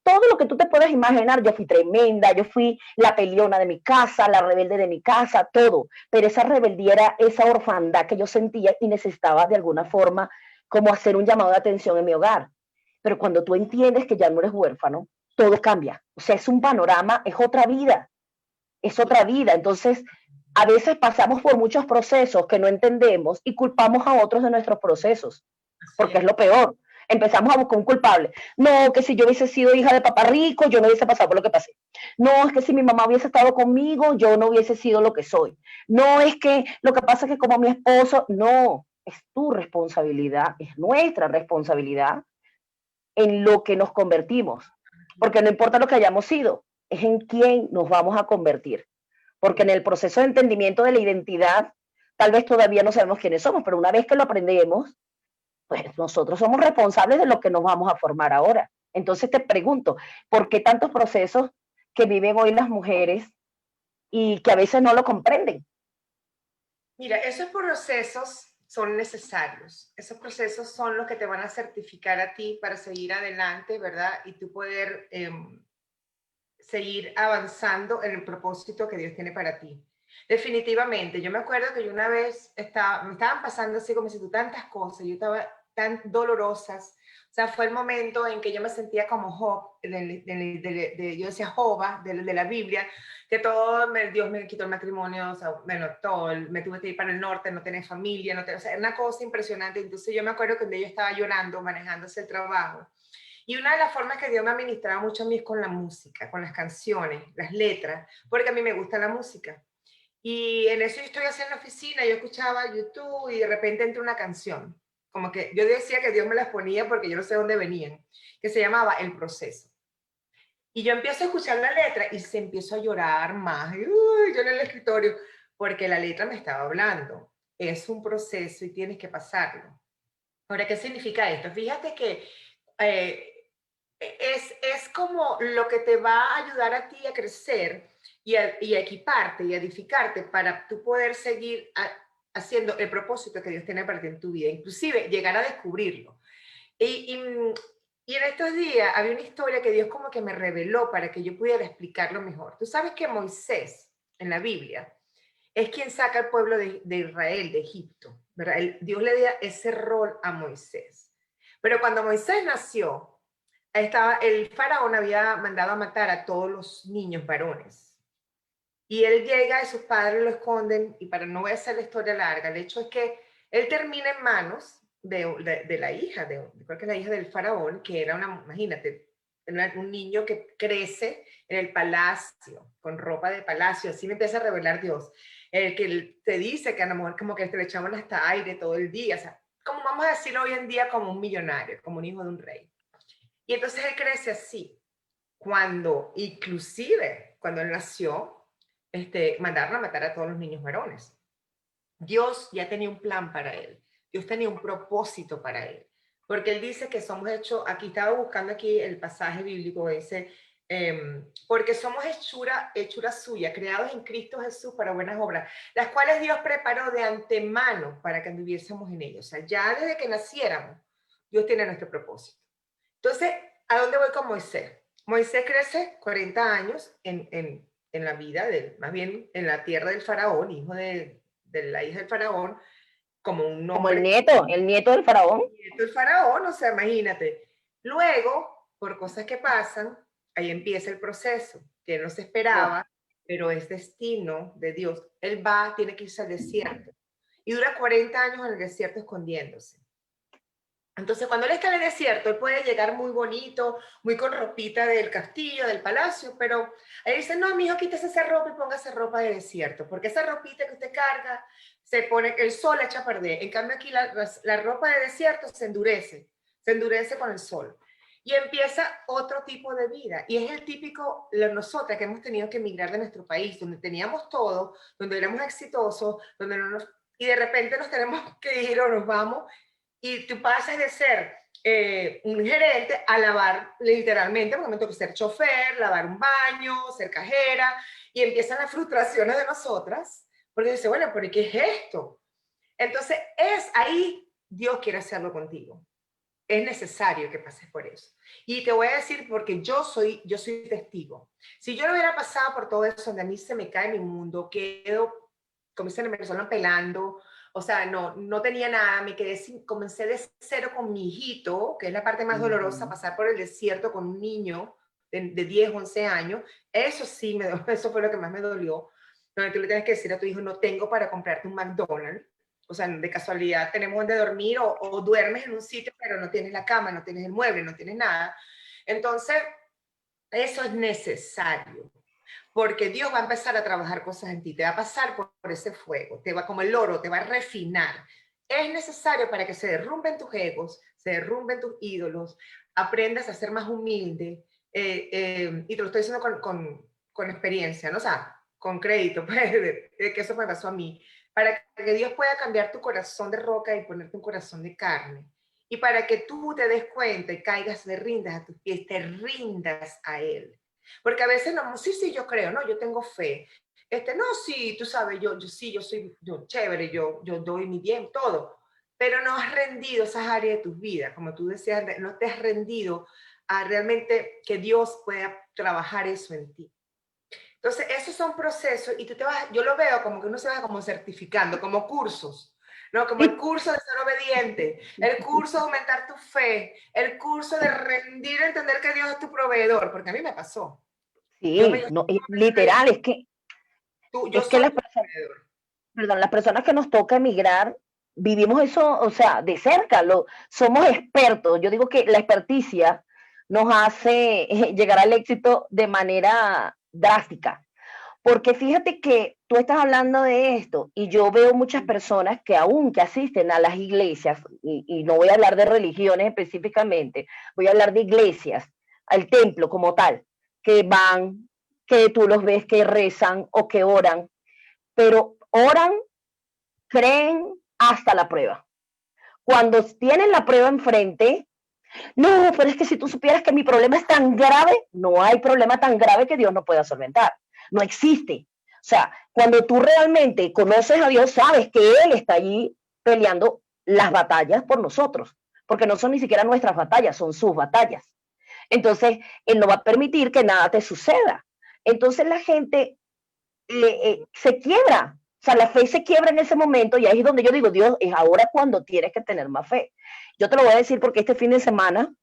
todo lo que tú te puedas imaginar, yo fui tremenda, yo fui la peleona de mi casa, la rebelde de mi casa, todo, pero esa rebeldía era esa orfandad que yo sentía y necesitaba de alguna forma como hacer un llamado de atención en mi hogar. Pero cuando tú entiendes que ya no eres huérfano, todo cambia, o sea, es un panorama, es otra vida, es otra vida. Entonces, a veces pasamos por muchos procesos que no entendemos y culpamos a otros de nuestros procesos, Así porque es. es lo peor. Empezamos a buscar un culpable. No, que si yo hubiese sido hija de papá rico, yo no hubiese pasado por lo que pasé. No, es que si mi mamá hubiese estado conmigo, yo no hubiese sido lo que soy. No, es que lo que pasa es que como mi esposo, no, es tu responsabilidad, es nuestra responsabilidad en lo que nos convertimos. Porque no importa lo que hayamos sido, es en quién nos vamos a convertir. Porque en el proceso de entendimiento de la identidad, tal vez todavía no sabemos quiénes somos, pero una vez que lo aprendemos, pues nosotros somos responsables de lo que nos vamos a formar ahora. Entonces te pregunto, ¿por qué tantos procesos que viven hoy las mujeres y que a veces no lo comprenden? Mira, esos procesos son necesarios. Esos procesos son los que te van a certificar a ti para seguir adelante, ¿verdad? Y tú poder seguir avanzando en el propósito que Dios tiene para ti. Definitivamente, yo me acuerdo que yo una vez me estaban pasando así como si tú tantas cosas, yo estaba tan dolorosas. O sea, fue el momento en que yo me sentía como Job, yo decía Joba, de la Biblia, que Dios me quitó el matrimonio, o sea, bueno, todo, me tuve que ir para el norte, no tenía familia, no tenía, o sea, una cosa impresionante. Entonces yo me acuerdo que un día yo estaba llorando, manejándose el trabajo. Y una de las formas que Dios me administraba mucho a mí es con la música, con las canciones, las letras, porque a mí me gusta la música. Y en eso yo estoy haciendo la oficina, yo escuchaba YouTube y de repente entra una canción, como que yo decía que Dios me las ponía porque yo no sé dónde venían, que se llamaba El Proceso. Y yo empiezo a escuchar la letra y se empiezo a llorar más, y, yo en el escritorio, porque la letra me estaba hablando. Es un proceso y tienes que pasarlo. Ahora, ¿qué significa esto? Fíjate que es como lo que te va a ayudar a ti a crecer y a equiparte y a edificarte para tú poder seguir haciendo el propósito que Dios tiene para ti en tu vida, inclusive llegar a descubrirlo. Y, y, y en estos días había una historia que Dios como que me reveló para que yo pudiera explicarlo mejor. Tú sabes que Moisés en la Biblia es quien saca al pueblo de Israel de Egipto, ¿verdad? Dios le da ese rol a Moisés. Pero cuando Moisés nació, el faraón había mandado a matar a todos los niños varones. Y él llega y sus padres lo esconden, y para no voy a hacer la historia larga, el hecho es que él termina en manos de la hija, creo que es la hija del faraón, que era imagínate, un niño que crece en el palacio, con ropa de palacio, así me empieza a revelar Dios. El que te dice que a la mujer como que le echaban hasta aire todo el día, o sea, como vamos a decirlo hoy en día, como un millonario, como un hijo de un rey. Y entonces él crece así. Inclusive, cuando él nació, mandaron a matar a todos los niños varones. Dios ya tenía un plan para él. Dios tenía un propósito para él. Porque él dice que somos hechos, aquí estaba buscando aquí el pasaje bíblico, dice, porque somos hechura suya, creados en Cristo Jesús para buenas obras, las cuales Dios preparó de antemano para que anduviésemos en ellos. O sea, ya desde que naciéramos, Dios tiene nuestro propósito. Entonces, ¿a dónde voy con Moisés? Moisés crece 40 años en la vida, más bien en la tierra del faraón, hijo de la hija del faraón, como un Como hombre, el nieto del faraón. nieto del faraón, o sea, imagínate. Luego, por cosas que pasan, ahí empieza el proceso, que no se Wow. esperaba, pero es destino de Dios. Él va, tiene que irse al desierto. Y dura 40 años en el desierto escondiéndose. Entonces, cuando él está en el desierto, él puede llegar muy bonito, muy con ropita del castillo, del palacio, pero ahí dice, no, mijo, quítese esa ropa y póngase ropa de desierto, porque esa ropita que usted carga, se pone, el sol la echa a perder. En cambio, aquí la ropa de desierto se endurece con el sol. Y empieza otro tipo de vida. Y es el típico, nosotras que hemos tenido que emigrar de nuestro país, donde teníamos todo, donde éramos exitosos, donde no nos, y de repente nos tenemos que ir o nos vamos y tú pasas de ser un gerente a lavar literalmente, porque me toca ser chofer, lavar un baño, ser cajera, y empiezan las frustraciones de nosotras, porque dice, bueno, pero ¿qué es esto? Entonces, es ahí Dios quiere hacerlo contigo. Es necesario que pases por eso. Y te voy a decir porque yo soy testigo. Si yo no hubiera pasado por todo eso, donde a mí se me cae mi mundo, quedo, como dicen en Venezuela, pelando, o sea, no tenía nada, comencé de cero con mi hijito, que es la parte más dolorosa, pasar por el desierto con un niño de 10, 11 años, eso sí, eso fue lo que más me dolió, donde tú le tienes que decir a tu hijo, no tengo para comprarte un McDonald's, o sea, de casualidad tenemos donde dormir o duermes en un sitio, pero no tienes la cama, no tienes el mueble, no tienes nada. Entonces, eso es necesario, porque Dios va a empezar a trabajar cosas en ti, te va a pasar por ese fuego, te va como el oro, te va a refinar. Es necesario para que se derrumben tus egos, se derrumben tus ídolos, aprendas a ser más humilde, y te lo estoy diciendo con experiencia, ¿no? O sea, con crédito, pues, de que eso me pasó a mí, para que Dios pueda cambiar tu corazón de roca y ponerte un corazón de carne. Y para que tú te des cuenta y caigas, te rindas a tus pies, te rindas a Él. Porque a veces no, sí, sí, yo creo, no, yo tengo fe. No, sí, tú sabes, yo sí, yo soy yo, chévere, yo doy mi bien, todo. Pero no has rendido esas áreas de tu vida, como tú decías, no te has rendido a realmente que Dios pueda trabajar eso en ti. Entonces, esos son procesos y tú te vas, yo lo veo como que uno se va como certificando, como cursos, ¿no? Como el curso de ser obediente, el curso de aumentar tu fe, el curso de rendir, entender que Dios es tu proveedor, porque a mí me pasó. Dios me Sí, dijo, no, literal, yo es que soy las tu personas, proveedor. perdón, las personas que nos toca emigrar, vivimos eso, o sea, de cerca, somos expertos. Yo digo que la experticia nos hace llegar al éxito de manera drástica. Porque fíjate que tú estás hablando de esto y yo veo muchas personas que aún que asisten a las iglesias, y no voy a hablar de religiones específicamente, voy a hablar de iglesias, al templo como tal, que van, que tú los ves que rezan o que oran, pero oran, creen hasta la prueba. Cuando tienen la prueba enfrente, no, pero es que si tú supieras que mi problema es tan grave, no hay problema tan grave que Dios no pueda solventar. No existe. O sea, cuando tú realmente conoces a Dios, sabes que Él está allí peleando las batallas por nosotros, porque no son ni siquiera nuestras batallas, son sus batallas. Entonces, Él no va a permitir que nada te suceda. Entonces la gente se quiebra. O sea, la fe se quiebra en ese momento y ahí es donde yo digo, Dios, es ahora cuando tienes que tener más fe. Yo te lo voy a decir porque este fin de semana,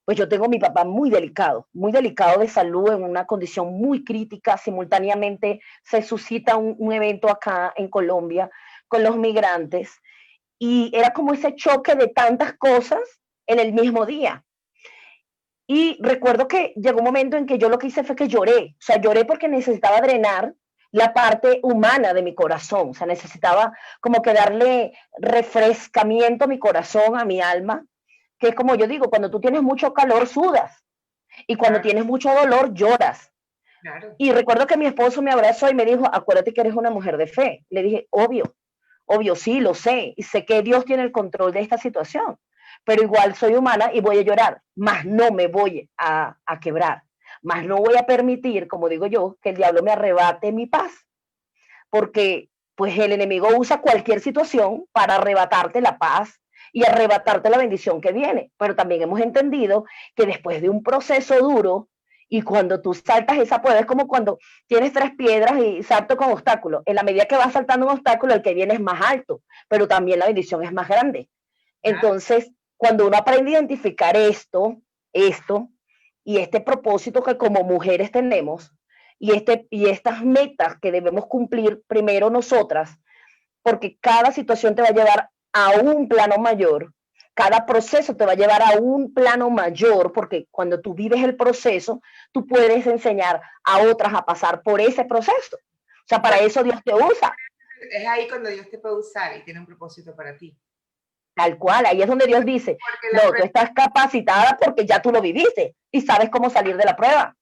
pues yo tengo a mi papá muy delicado de salud, en una condición muy crítica. Simultáneamente se suscita un evento acá en Colombia con los migrantes y era como ese choque de tantas cosas en el mismo día. Y recuerdo que llegó un momento en que yo lo que hice fue que lloré. O sea, lloré porque necesitaba drenar la parte humana de mi corazón. O sea, necesitaba como que darle refrescamiento a mi corazón, a mi alma, que es como yo digo, cuando tú tienes mucho calor, sudas. Y cuando Claro, tienes mucho dolor, lloras. claro. Y recuerdo que mi esposo me abrazó y me dijo, acuérdate que eres una mujer de fe. Le dije, obvio, obvio, sí, lo sé. Y sé que Dios tiene el control de esta situación. Pero igual soy humana y voy a llorar. Más no me voy a quebrar. Más no voy a permitir, como digo yo, que el diablo me arrebate mi paz. Porque pues el enemigo usa cualquier situación para arrebatarte la paz y arrebatarte la bendición que viene. Pero también hemos entendido que después de un proceso duro, y cuando tú saltas esa prueba, es como cuando tienes tres piedras y salto con obstáculos. En la medida que vas saltando un obstáculo, el que viene es más alto, pero también la bendición es más grande. Claro. Entonces, cuando uno aprende a identificar esto y este propósito que como mujeres tenemos, y estas metas que debemos cumplir primero nosotras, porque cada situación te va a llevar a un plano mayor, cada proceso te va a llevar a un plano mayor, porque cuando tú vives el proceso, tú puedes enseñar a otras a pasar por ese proceso. O sea, para Pues eso Dios te usa, es ahí cuando Dios te puede usar y tiene un propósito para ti. tal cual. Ahí es donde Dios dice, Porque la no, tú prueba. estás capacitada porque ya tú lo viviste y sabes cómo salir de la prueba.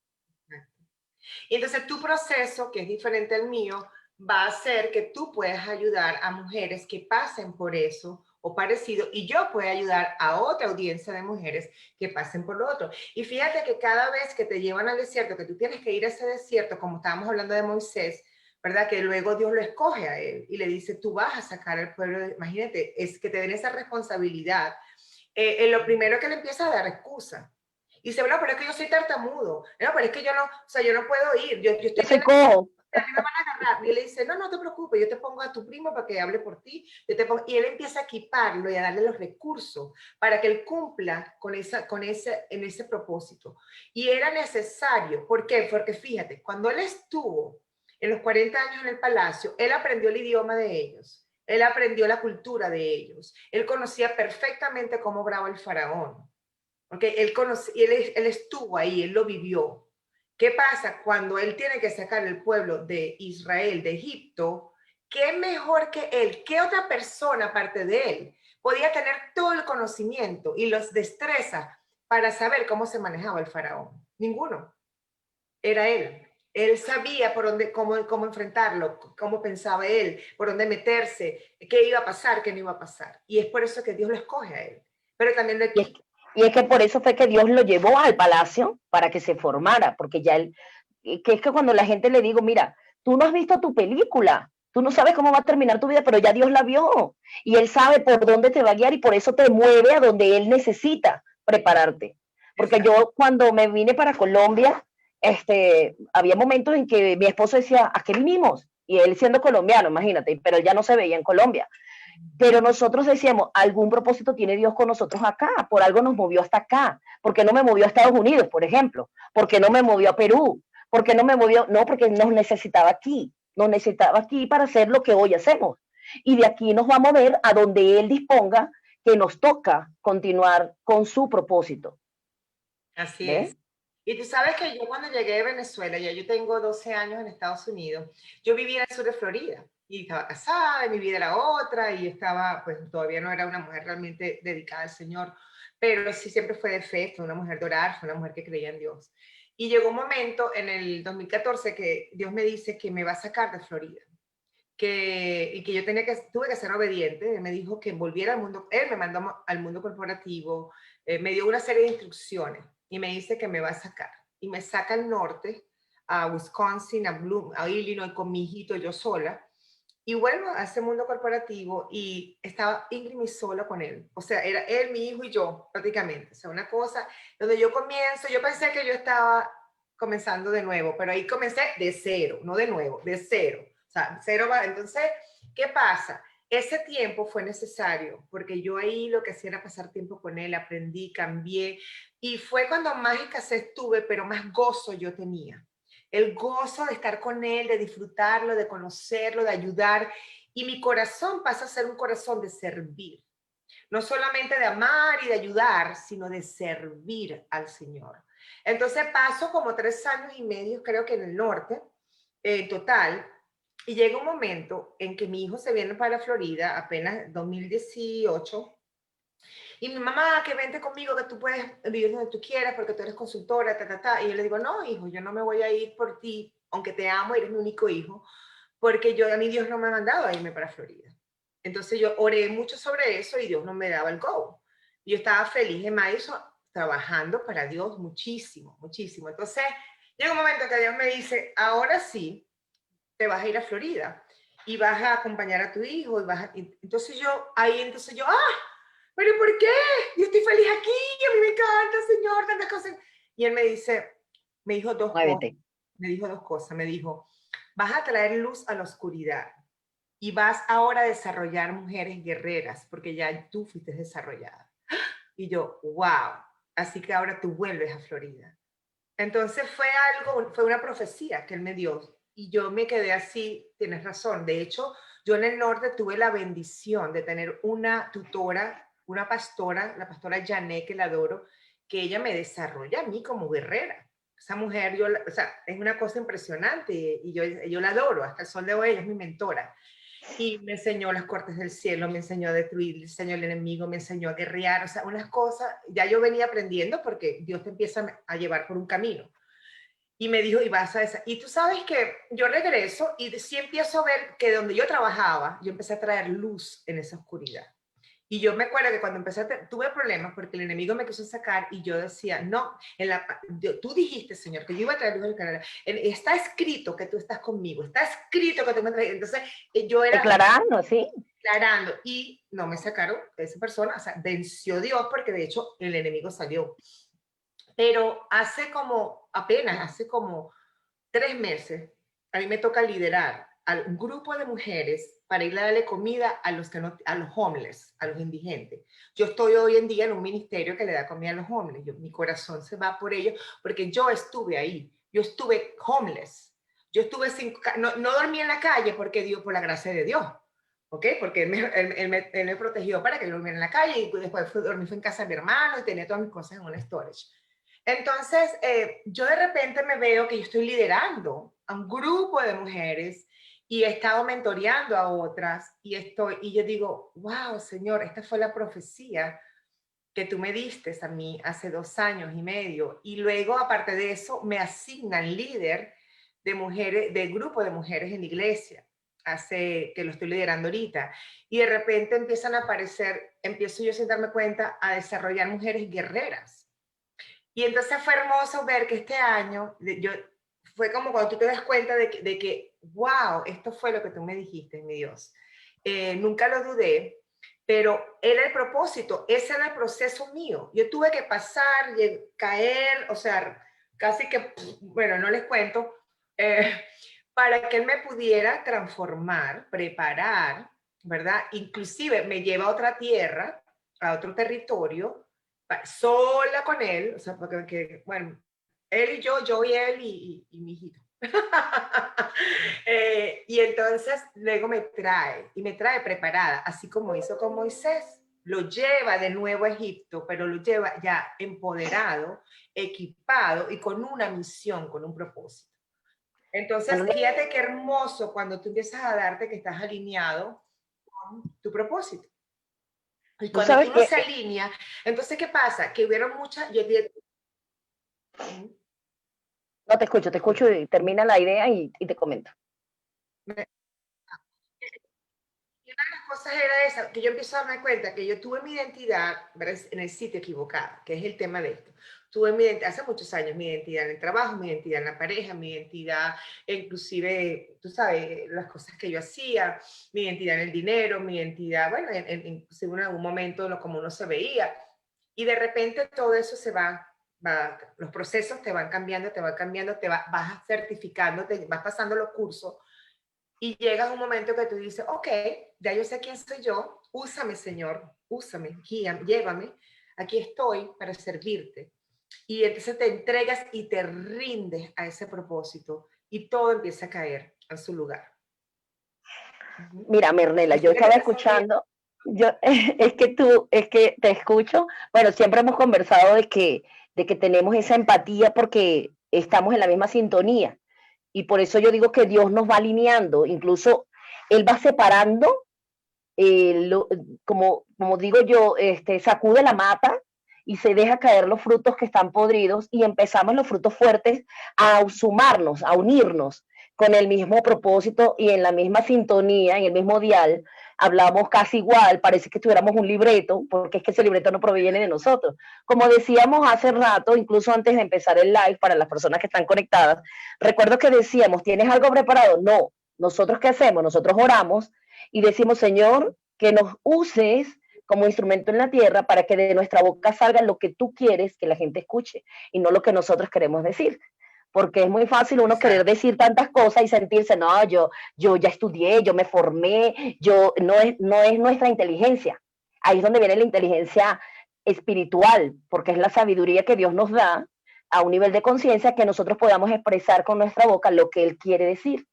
Y entonces tu proceso, que es diferente al mío, va a hacer que tú puedas ayudar a mujeres que pasen por eso o parecido, y yo puedo ayudar a otra audiencia de mujeres que pasen por lo otro. Y fíjate que cada vez que te llevan al desierto, que tú tienes que ir a ese desierto, como estábamos hablando de Moisés, ¿verdad? Que luego Dios lo escoge a él y le dice, tú vas a sacar al pueblo, imagínate, es que te den esa responsabilidad. Lo primero que le empieza a dar excusa. Y dice, bueno, pero es que yo soy tartamudo. No, pero es que yo no, o sea, yo no puedo ir. Yo Yo estoy soy llena, cojo. a mí me van a agarrar. Y él le dice, no, no te preocupes, yo te pongo a tu primo para que hable por ti. Y él empieza a equiparlo y a darle los recursos para que él cumpla en ese propósito. Y era necesario. ¿Por qué? Porque fíjate, cuando él estuvo en los 40 años en el palacio, él aprendió el idioma de ellos. Él aprendió la cultura de ellos. Él conocía perfectamente cómo obraba el faraón. ¿Okay? Él estuvo ahí, él lo vivió. ¿Qué pasa? Cuando él tiene que sacar el pueblo de Israel, de Egipto, ¿qué mejor que él? ¿Qué otra persona aparte de él podía tener todo el conocimiento y las destrezas para saber cómo se manejaba el faraón? Ninguno. Era él. Él sabía por dónde, cómo enfrentarlo, cómo pensaba él, por dónde meterse, qué iba a pasar, qué no iba a pasar. Y es por eso que Dios lo escoge a él. Pero también lo Y es, equipa. y es que por eso fue que Dios lo llevó al palacio para que se formara, porque ya él, que es que cuando la gente le digo, mira, tú no has visto tu película, tú no sabes cómo va a terminar tu vida, pero ya Dios la vio y Él sabe por dónde te va a guiar y por eso te mueve a donde Él necesita prepararte. Porque Exacto. yo cuando me vine para Colombia, había momentos en que mi esposo decía, ¿a qué vinimos? Y él siendo colombiano, imagínate, pero él ya no se veía en Colombia. Pero nosotros decíamos, algún propósito tiene Dios con nosotros acá, por algo nos movió hasta acá, ¿por qué no me movió a Estados Unidos, por ejemplo? ¿Por qué no me movió a Perú? ¿Por qué no me movió? No, porque nos necesitaba aquí para hacer lo que hoy hacemos. Y de aquí nos va a mover a donde Él disponga que nos toca continuar con su propósito. Así ¿Ves? es. Y tú sabes que yo cuando llegué de Venezuela, ya yo tengo 12 años en Estados Unidos, yo vivía en el sur de Florida y estaba casada y mi vida era otra y estaba, pues todavía no era una mujer realmente dedicada al Señor, pero sí siempre fue de fe, fue una mujer de orar, fue una mujer que creía en Dios. Y llegó un momento en el 2014 que Dios me dice que me va a sacar de Florida. Y que yo tuve que ser obediente. Él me dijo que volviera al mundo, él me mandó al mundo corporativo, me dio una serie de instrucciones y me dice que me va a sacar. Y me saca al norte, a Wisconsin, a Illinois, con mi hijito, yo sola. Y vuelvo a ese mundo corporativo y estaba Ingrid y sola con él. O sea, era él, mi hijo y yo, prácticamente. O sea, una cosa donde yo pensé que yo estaba comenzando de nuevo, pero ahí comencé de cero, no de nuevo, de cero. O sea, cero va. Entonces, ¿qué pasa? Ese tiempo fue necesario porque yo ahí lo que hacía era pasar tiempo con él, aprendí, cambié y fue cuando más escasez tuve, pero más gozo yo tenía. El gozo de estar con él, de disfrutarlo, de conocerlo, de ayudar. Y mi corazón pasa a ser un corazón de servir. No solamente de amar y de ayudar, sino de servir al Señor. Entonces paso como 3 años y medio, creo que en el norte, total, y llega un momento en que mi hijo se viene para Florida, apenas 2018, y mi mamá, que vente conmigo, que tú puedes vivir donde tú quieras, porque tú eres consultora, ta, ta, ta. Y yo le digo, no, hijo, yo no me voy a ir por ti, aunque te amo, eres mi único hijo, porque a mí Dios no me ha mandado a irme para Florida. Entonces yo oré mucho sobre eso y Dios no me daba el go. Yo estaba feliz en Madison, trabajando para Dios muchísimo, muchísimo. Entonces llega un momento que Dios me dice, ahora sí, te vas a ir a Florida y vas a acompañar a tu hijo. Entonces yo, pero ¿por qué? Yo estoy feliz aquí, a mí me encanta, Señor, tantas cosas. Y él me dijo dos cosas, Muévete. me dijo, vas a traer luz a la oscuridad y vas ahora a desarrollar mujeres guerreras, porque ya tú fuiste desarrollada. Y yo, wow, así que ahora tú vuelves a Florida. Entonces fue una profecía que él me dio y yo me quedé así, tienes razón. De hecho, yo en el norte tuve la bendición de tener una tutora, una pastora, la pastora Janet, que la adoro, que ella me desarrolla a mí como guerrera. Esa mujer, o sea, es una cosa impresionante y yo la adoro, hasta el sol de hoy ella es mi mentora. Y me enseñó las cortes del cielo, me enseñó a destruir, me enseñó al enemigo, me enseñó a guerrear, o sea, unas cosas, ya yo venía aprendiendo porque Dios te empieza a llevar por un camino. Y me dijo, y vas a esa. Y tú sabes que yo regreso y sí empiezo a ver que donde yo trabajaba, yo empecé a traer luz en esa oscuridad. Y yo me acuerdo que cuando tuve problemas porque el enemigo me quiso sacar y yo decía, no, tú dijiste, Señor, que yo iba a traer luz al Canadá. Está escrito que tú estás conmigo, está escrito que tú me traes. Entonces, yo era Declarando, sí. declarando y no me sacaron esa persona, o sea, venció Dios porque de hecho el enemigo salió. Pero hace como 3 meses, a mí me toca liderar a un grupo de mujeres para ir a darle comida a los a los homeless, a los indigentes. Yo estoy hoy en día en un ministerio que le da comida a los homeless. Mi corazón se va por ello porque yo estuve ahí. Yo estuve homeless. Yo estuve no dormí en la calle porque Dios, por la gracia de Dios. ¿ok? Porque él me protegió para que yo durmiera en la calle y después dormí en casa de mi hermano y tenía todas mis cosas en un storage. Entonces, yo de repente me veo que yo estoy liderando a un grupo de mujeres y he estado mentoreando a otras y yo digo, wow, Señor, esta fue la profecía que tú me diste a mí hace 2 años y medio. Y luego, aparte de eso, me asignan líder de mujeres, del grupo de mujeres en la iglesia, hace que lo estoy liderando ahorita. Y de repente empiezan a aparecer, empiezo yo sin darme cuenta a desarrollar mujeres guerreras. Y entonces fue hermoso ver que este año, fue como cuando tú te das cuenta de que, wow, esto fue lo que tú me dijiste, mi Dios. Nunca lo dudé, pero era el propósito, ese era el proceso mío. Yo tuve que pasar, caer, o sea, casi que, bueno, no les cuento, eh, para que él me pudiera transformar, preparar, ¿verdad? Inclusive me lleva a otra tierra, a otro territorio, sola con él, o sea, porque, bueno, él y yo y él y mi hijito. Y entonces luego me trae preparada, así como hizo con Moisés. Lo lleva de nuevo a Egipto, pero lo lleva ya empoderado, equipado y con una misión, con un propósito. Entonces, fíjate qué hermoso cuando tú empiezas a darte que estás alineado con tu propósito. Y Tú cuando sabes tú no que, se alinea, entonces, ¿qué pasa? Que hubieron muchas, no te escucho y termina la idea y te comento. y una de las cosas era esa, que yo empiezo a darme cuenta que yo tuve mi identidad, ¿verdad?, en el sitio equivocado, que es el tema de esto. Tuve mi identidad, hace muchos años, mi identidad en el trabajo, mi identidad en la pareja, mi identidad, inclusive, tú sabes, las cosas que yo hacía, mi identidad en el dinero, mi identidad, bueno, inclusive en algún momento, como uno se veía. Y de repente todo eso los procesos te van cambiando, vas certificando, te vas pasando los cursos y llegas a un momento que tú dices, ok, ya yo sé quién soy yo, úsame, Señor, úsame, guíame, llévame, aquí estoy para servirte. Y entonces te entregas y te rindes a ese propósito y todo empieza a caer en su lugar. Mira, Mernela, yo Espero que estaba te sonríe. escuchando, es que te escucho, bueno, siempre hemos conversado de que tenemos esa empatía porque estamos en la misma sintonía y por eso yo digo que Dios nos va alineando, incluso Él va separando, como digo yo, sacude la mata y se deja caer los frutos que están podridos y empezamos los frutos fuertes a sumarnos, a unirnos con el mismo propósito y en la misma sintonía, en el mismo dial, hablamos casi igual, parece que tuviéramos un libreto, porque es que ese libreto no proviene de nosotros. Como decíamos hace rato, incluso antes de empezar el live, para las personas que están conectadas, recuerdo que decíamos, ¿tienes algo preparado? No. ¿Nosotros qué hacemos? Nosotros oramos y decimos, Señor, que nos uses como instrumento en la tierra para que de nuestra boca salga lo que tú quieres que la gente escuche y no lo que nosotros queremos decir. Porque es muy fácil uno querer Exacto. decir tantas cosas y sentirse, no, yo ya estudié, yo me formé, no es nuestra inteligencia. Ahí es donde viene la inteligencia espiritual, porque es la sabiduría que Dios nos da a un nivel de conciencia que nosotros podamos expresar con nuestra boca lo que Él quiere decir.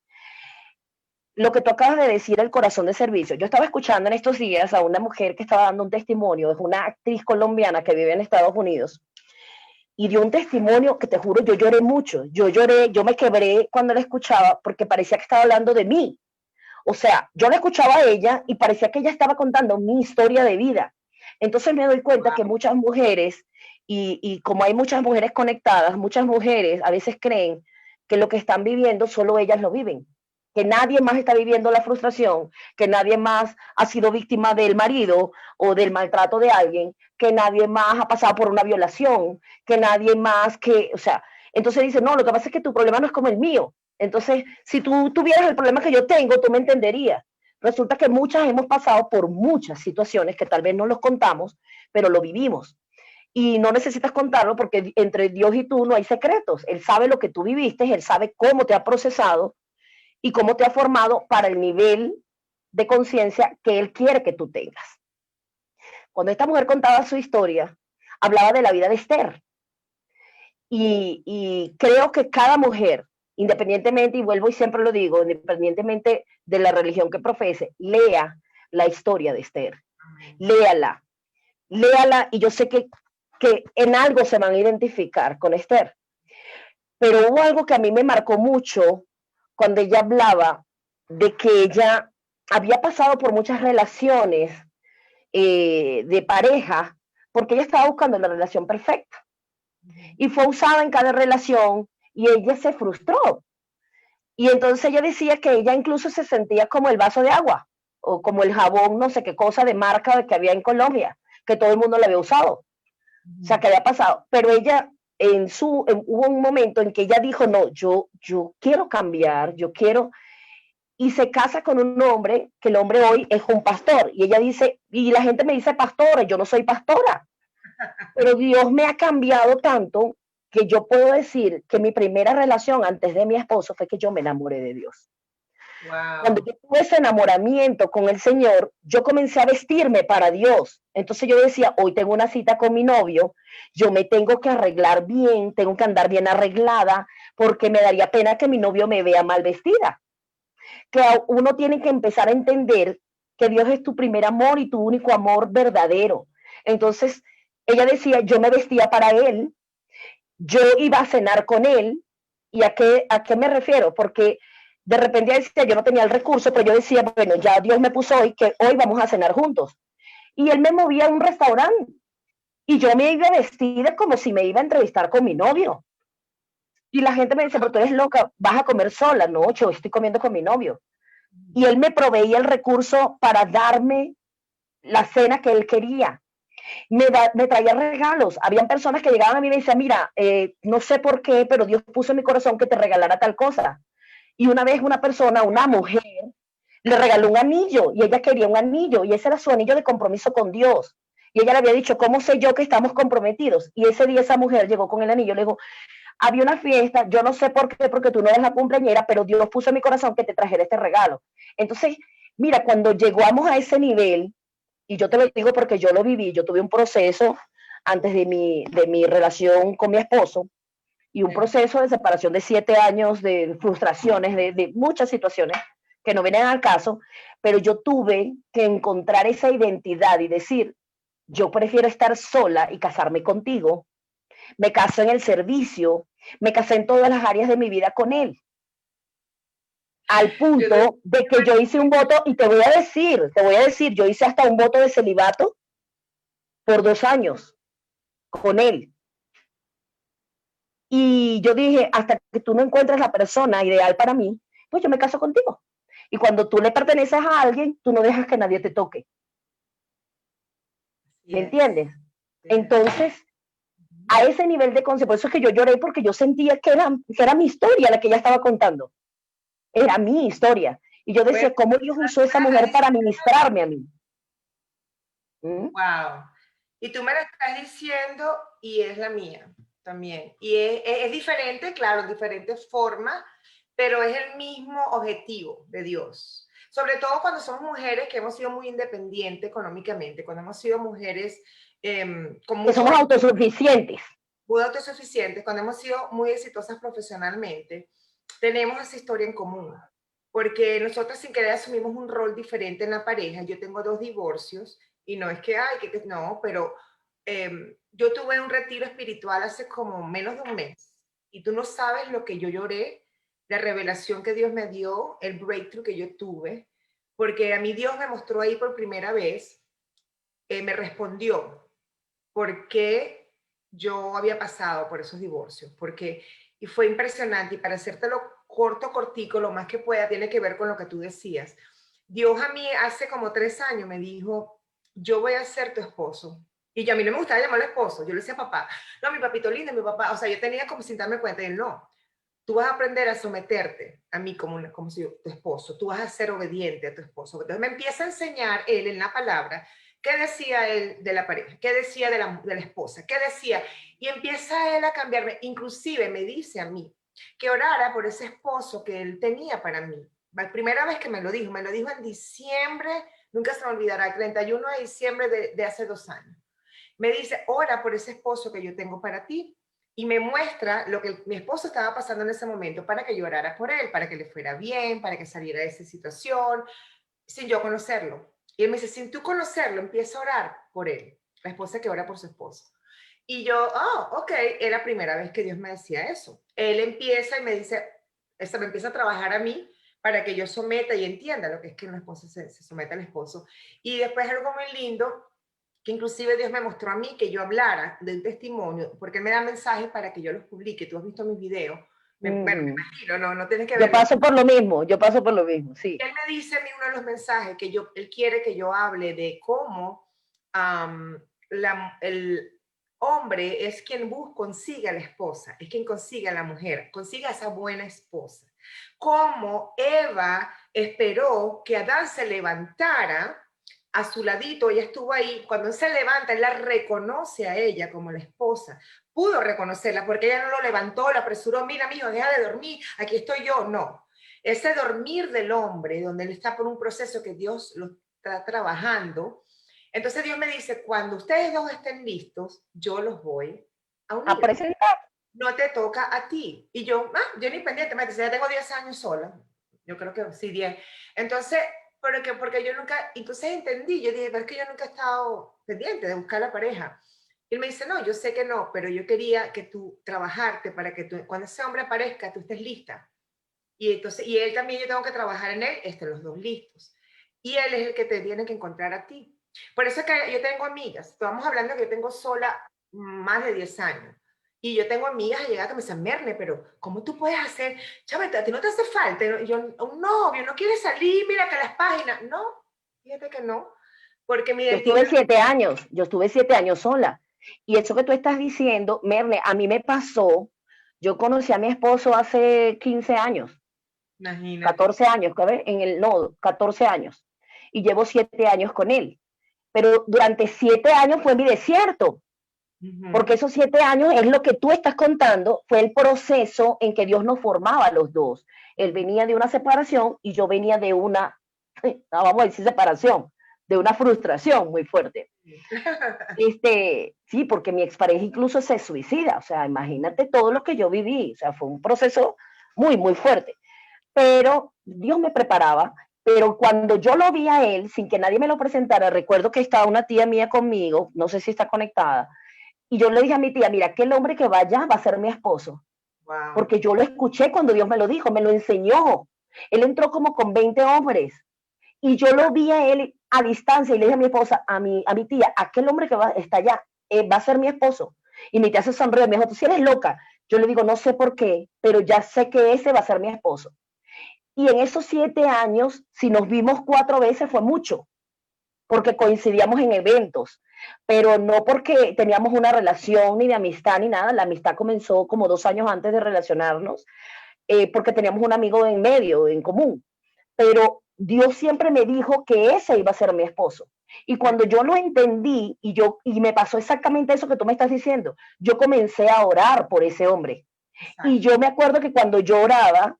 Lo que tú acabas de decir, el corazón de servicio. Yo estaba escuchando en estos días a una mujer que estaba dando un testimonio, es una actriz colombiana que vive en Estados Unidos, y dio un testimonio que te juro, yo lloré mucho. Yo lloré, yo me quebré cuando la escuchaba porque parecía que estaba hablando de mí. O sea, yo la escuchaba a ella y parecía que ella estaba contando mi historia de vida. Entonces me doy cuenta que Wow. muchas mujeres, y como hay muchas mujeres conectadas, muchas mujeres a veces creen que lo que están viviendo solo ellas lo viven, que nadie más está viviendo la frustración, que nadie más ha sido víctima del marido o del maltrato de alguien, que nadie más ha pasado por una violación, que nadie más que, o sea, entonces dice, no, lo que pasa es que tu problema no es como el mío. Entonces, si tú tuvieras el problema que yo tengo, tú me entenderías. Resulta que muchas hemos pasado por muchas situaciones que tal vez no los contamos, pero lo vivimos. Y no necesitas contarlo porque entre Dios y tú no hay secretos. Él sabe lo que tú viviste, Él sabe cómo te ha procesado y cómo te ha formado para el nivel de conciencia que Él quiere que tú tengas. Cuando esta mujer contaba su historia, hablaba de la vida de Esther. Y creo que cada mujer, independientemente, y vuelvo y siempre lo digo, independientemente de la religión que profese, lea la historia de Esther. Amén. Léala, léala y yo sé que en algo se van a identificar con Esther. Pero hubo algo que a mí me marcó mucho cuando ella hablaba de que ella había pasado por muchas relaciones de pareja porque ella estaba buscando la relación perfecta y fue usada en cada relación y ella se frustró. Y entonces ella decía que ella incluso se sentía como el vaso de agua o como el jabón, no sé qué cosa de marca que había en Colombia, que todo el mundo le había usado. O sea, que había pasado. Pero ella, hubo un momento en que ella dijo, no, yo quiero cambiar, yo quiero, y se casa con un hombre, que el hombre hoy es un pastor. Y ella dice, y la gente me dice pastora, yo no soy pastora, pero Dios me ha cambiado tanto que yo puedo decir que mi primera relación antes de mi esposo fue que yo me enamoré de Dios. Cuando Wow. yo tuve ese enamoramiento con el Señor, yo comencé a vestirme para Dios. Entonces yo decía, hoy tengo una cita con mi novio, yo me tengo que arreglar bien, tengo que andar bien arreglada, porque me daría pena que mi novio me vea mal vestida. Que uno tiene que empezar a entender que Dios es tu primer amor y tu único amor verdadero. Entonces, ella decía, yo me vestía para él, yo iba a cenar con él. ¿Y a qué me refiero? Porque de repente decía, yo no tenía el recurso, pero yo decía, bueno, ya Dios me puso hoy que hoy vamos a cenar juntos. Y él me movía a un restaurante y yo me iba vestida como si me iba a entrevistar con mi novio. Y la gente me dice, pero tú eres loca, vas a comer sola. No, yo estoy comiendo con mi novio. Y él me proveía el recurso para darme la cena que él quería. Me traía regalos. Habían personas que llegaban a mí y me decían, mira, no sé por qué, pero Dios puso en mi corazón que te regalara tal cosa. Y una vez una persona, una mujer, le regaló un anillo y ella quería un anillo y ese era su anillo de compromiso con Dios. Y ella le había dicho, ¿cómo sé yo que estamos comprometidos? Y ese día esa mujer llegó con el anillo, le dijo, había una fiesta, yo no sé por qué, porque tú no eres la cumpleañera, pero Dios puso en mi corazón que te trajera este regalo. Entonces, mira, cuando llegamos a ese nivel, y yo te lo digo porque yo lo viví, yo tuve un proceso antes de mi relación con mi esposo, y un Sí. proceso de separación de 7 años, de frustraciones, de muchas situaciones que no vienen al caso, pero yo tuve que encontrar esa identidad y decir, yo prefiero estar sola y casarme contigo, me casé en el servicio, me casé en todas las áreas de mi vida con él, al Yo te- punto de que yo hice un voto, y te voy a decir, yo hice hasta un voto de celibato por 2 años con él. Y yo dije, hasta que tú no encuentres la persona ideal para mí, pues yo me caso contigo. Y cuando tú le perteneces a alguien, tú no dejas que nadie te toque. Así ¿Me es. entiendes? Así es. Entonces, a ese nivel de conciencia, por eso es que yo lloré porque yo sentía que era mi historia la que ella estaba contando. Era mi historia. Y yo Bueno, decía, ¿cómo Dios tú usó esa me mujer estás para diciendo, ministrarme a mí? ¿Mm? wow. Y tú me lo estás diciendo y es la mía también. Y es diferente, claro, en diferentes formas, pero es el mismo objetivo de Dios. Sobre todo cuando somos mujeres que hemos sido muy independientes económicamente, cuando hemos sido mujeres con Que muchos somos autosuficientes. muy autosuficientes, cuando hemos sido muy exitosas profesionalmente, tenemos esa historia en común. Porque nosotros sin querer asumimos un rol diferente en la pareja. Yo tengo 2 divorcios y no es que, ay, que no, pero yo tuve un retiro espiritual hace como menos de un mes y tú no sabes lo que yo lloré, la revelación que Dios me dio, el breakthrough que yo tuve, porque a mí Dios me mostró ahí por primera vez, me respondió por qué yo había pasado por esos divorcios, porque, y fue impresionante, y para hacértelo corto, cortico, lo más que pueda, tiene que ver con lo que tú decías. Dios a mí hace como 3 años me dijo, yo voy a ser tu esposo. Y yo, a mí no me gustaba llamarlo esposo, yo le decía papá, no, mi papito lindo, mi papá, o sea, yo tenía como sin darme cuenta, y él no, tú vas a aprender a someterte a mí como si tu esposo, tú vas a ser obediente a tu esposo. Entonces me empieza a enseñar él en la palabra qué decía él de la pareja, qué decía de la esposa, qué decía, y empieza él a cambiarme, inclusive me dice a mí que orara por ese esposo que él tenía para mí. La primera vez que me lo dijo en diciembre, nunca se me olvidará, el 31 de diciembre de hace 2 años. Me dice, ora por ese esposo que yo tengo para ti, y me muestra lo que mi esposo estaba pasando en ese momento para que yo orara por él, para que le fuera bien, para que saliera de esa situación, sin yo conocerlo. Y él me dice, sin tú conocerlo, empieza a orar por él, la esposa que ora por su esposo. Y yo, oh, ok, era la primera vez que Dios me decía eso. Él empieza y me dice, me empieza a trabajar a mí para que yo someta y entienda lo que es que una esposa se someta al esposo. Y después algo muy lindo, que inclusive Dios me mostró a mí que yo hablara del testimonio, porque me da mensajes para que yo los publique. Tú has visto mis videos. Bueno, me imagino, no tienes que Yo verlo. paso por lo mismo, yo paso por lo mismo, sí. Él me dice a mí uno de los mensajes que él quiere que yo hable de cómo el hombre es quien consigue a la esposa, es quien consigue a la mujer, consigue a esa buena esposa. Cómo Eva esperó que Adán se levantara a su ladito, ella estuvo ahí, cuando él se levanta, él la reconoce a ella como la esposa, pudo reconocerla porque ella no lo levantó, la apresuró, mira, mijo, deja de dormir, aquí estoy yo, no. Ese dormir del hombre, donde él está por un proceso que Dios lo está trabajando. Entonces Dios me dice, cuando ustedes dos estén listos, yo los voy a A unir. presentar. No te toca a ti. Y yo ni pendiente, me dice, ya tengo 10 años sola. Yo creo que sí, 10. Entonces, porque yo nunca, entonces entendí, yo dije, pero es que yo nunca he estado pendiente de buscar la pareja. Y él me dice, no, yo sé que no, pero yo quería que tú trabajarte para que tú, cuando ese hombre aparezca, tú estés lista. Y entonces, y él también, yo tengo que trabajar en él, los dos listos. Y él es el que te tiene que encontrar a ti. Por eso es que yo tengo amigas, estamos hablando que yo tengo sola más de 10 años. Y yo tengo amigas allegadas que me dicen, Merne, pero ¿cómo tú puedes hacer? Chávez, a ti no te hace falta. Yo, un novio, no quiere salir, mira que las páginas. No, fíjate que no. Porque mi identidad. Yo estuve 7 años sola. Y eso que tú estás diciendo, Merne, a mí me pasó, yo conocí a mi esposo hace 15 años, Imagínate. 14 años, en el nodo, 14 años. Y llevo 7 años con él. Pero durante 7 años fue mi desierto, porque esos 7 años es lo que tú estás contando, fue el proceso en que Dios nos formaba a los dos. Él venía de una separación y yo venía de una, vamos a decir separación, de una frustración muy fuerte. Sí, porque mi expareja incluso se suicida, o sea, imagínate todo lo que yo viví, o sea, fue un proceso muy, muy fuerte. Pero Dios me preparaba, pero cuando yo lo vi a él, sin que nadie me lo presentara, recuerdo que estaba una tía mía conmigo, no sé si está conectada, y yo le dije a mi tía, mira, que el hombre que vaya va a ser mi esposo, Wow. porque yo lo escuché cuando Dios me lo dijo, me lo enseñó. Él entró como con 20 hombres, y yo lo vi a él a distancia y le dije a mi esposa, a mi tía, aquel hombre que está allá va a ser mi esposo. Y mi tía se sonrió y me dijo, tú si eres loca. Yo le digo, no sé por qué, pero ya sé que ese va a ser mi esposo. Y en esos 7 años, si nos vimos 4 veces fue mucho, porque coincidíamos en eventos, pero no porque teníamos una relación ni de amistad ni nada. La amistad comenzó como 2 años antes de relacionarnos, porque teníamos un amigo en medio, en común. Pero Dios siempre me dijo que ese iba a ser mi esposo. Y cuando yo lo entendí y me pasó exactamente eso que tú me estás diciendo, yo comencé a orar por ese hombre. Y Exacto. yo me acuerdo que cuando yo oraba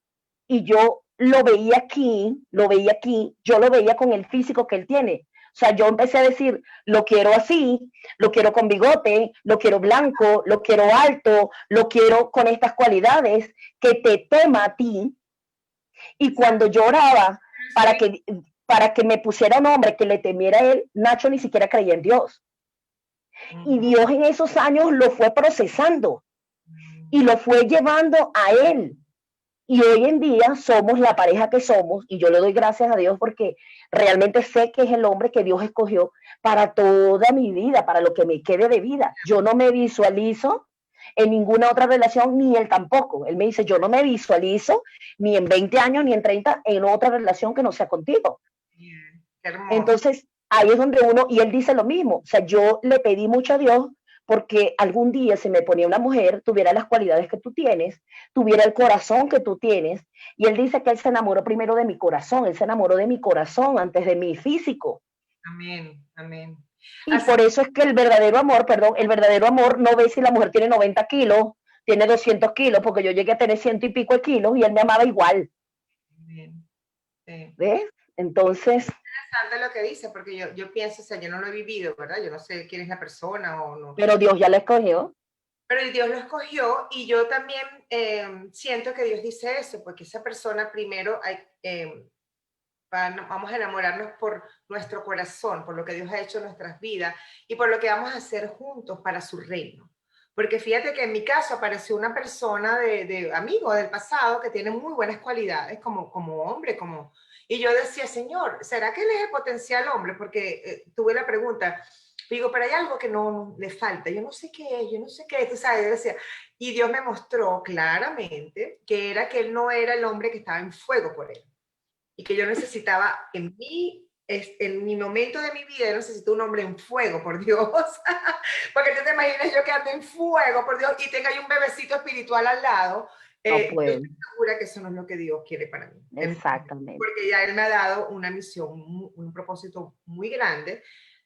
y yo lo veía aquí, yo lo veía con el físico que él tiene. O sea, yo empecé a decir, lo quiero así, lo quiero con bigote, lo quiero blanco, lo quiero alto, lo quiero con estas cualidades, que te tema a ti. Y cuando yo oraba para Sí. que, para que me pusiera un hombre que le temiera a él, Nacho ni siquiera creía en Dios. Y Ujú. Dios en esos años lo fue procesando y lo fue llevando a él. Y hoy en día somos la pareja que somos, y yo le doy gracias a Dios porque realmente sé que es el hombre que Dios escogió para toda mi vida, para lo que me quede de vida. Yo no me visualizo en ninguna otra relación, ni él tampoco. Él me dice, yo no me visualizo ni en 20 años, ni en 30, en otra relación que no sea contigo. Bien, qué hermoso. Entonces, ahí es donde uno, y él dice lo mismo, o sea, yo le pedí mucho a Dios porque algún día se me ponía una mujer, tuviera las cualidades que tú tienes, tuviera el corazón que tú tienes, y él dice que él se enamoró primero de mi corazón, él se enamoró de mi corazón antes de mi físico. Amén, amén. Y Así, por eso es que el verdadero amor, perdón, el verdadero amor no ve si la mujer tiene 90 kilos, tiene 200 kilos, porque yo llegué a tener ciento y pico de kilos y él me amaba igual, amén. Sí. ¿ves? Entonces, Interesante lo que dice, porque yo pienso, o sea, yo no lo he vivido, ¿verdad? Yo no sé quién es la persona o no. pero Dios ya la escogió. Pero Dios lo escogió y yo también siento que Dios dice eso, porque esa persona primero hay, vamos a enamorarnos por nuestro corazón, por lo que Dios ha hecho en nuestras vidas y por lo que vamos a hacer juntos para su reino. Porque fíjate que en mi caso apareció una persona de amigo del pasado que tiene muy buenas cualidades como hombre, y yo decía, Señor, ¿será que él es el potencial hombre? Porque tuve la pregunta, digo, pero hay algo que no le falta, yo no sé qué es, yo no sé qué es, tú sabes, yo decía, y Dios me mostró claramente que era que él no era el hombre que estaba en fuego por él, y que yo necesitaba en mi momento de mi vida, yo necesito un hombre en fuego, por Dios, porque tú te imaginas yo que ando en fuego, por Dios, y tenga ahí un bebecito espiritual al lado, No yo puede. estoy segura que eso no es lo que Dios quiere para mí, Exactamente. porque ya Él me ha dado una misión, un propósito muy grande.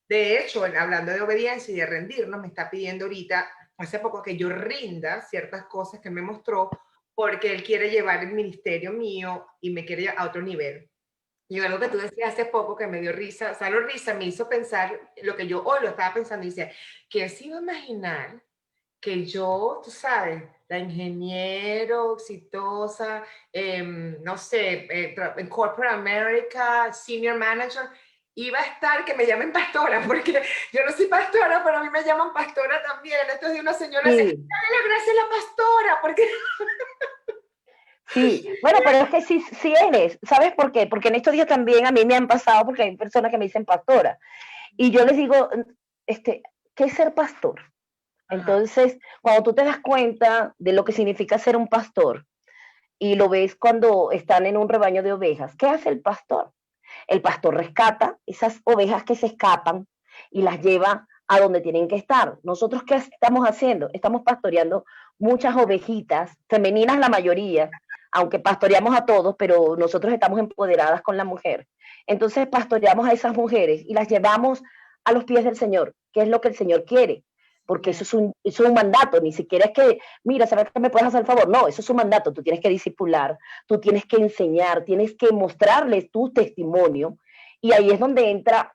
De hecho, hablando de obediencia y de rendirnos, me está pidiendo ahorita, hace poco, que yo rinda ciertas cosas que me mostró, porque Él quiere llevar el ministerio mío y me quiere llevar a otro nivel. Y algo que tú decías hace poco que me dio risa, o sea, la risa me hizo pensar lo que yo hoy lo estaba pensando y decía, que se iba a imaginar que yo, tú sabes, la ingeniero exitosa, no sé, en Corporate America, Senior Manager, iba a estar que me llamen pastora, porque yo no soy pastora, pero a mí me llaman pastora también. Esto es de una señora, dice, Sí, dale la gracia a la pastora, porque sí. Bueno, pero es que sí, sí eres. ¿Sabes por qué? Porque en estos días también a mí me han pasado, porque hay personas que me dicen pastora. Y yo les digo, ¿qué es ser pastor? ajá, Entonces, cuando tú te das cuenta de lo que significa ser un pastor y lo ves cuando están en un rebaño de ovejas, ¿qué hace el pastor? El pastor rescata esas ovejas que se escapan y las lleva a donde tienen que estar. Nosotros, ¿qué estamos haciendo? Estamos pastoreando muchas ovejitas, femeninas la mayoría, aunque pastoreamos a todos, pero nosotros estamos empoderadas con la mujer. Entonces pastoreamos a esas mujeres y las llevamos a los pies del Señor, que es lo que el Señor quiere, porque bien. eso es un mandato, ni siquiera es que, mira, ¿sabes que me puedes hacer el favor? No, eso es un mandato, tú tienes que discipular, tú tienes que enseñar, tienes que mostrarles tu testimonio, y ahí es donde entra,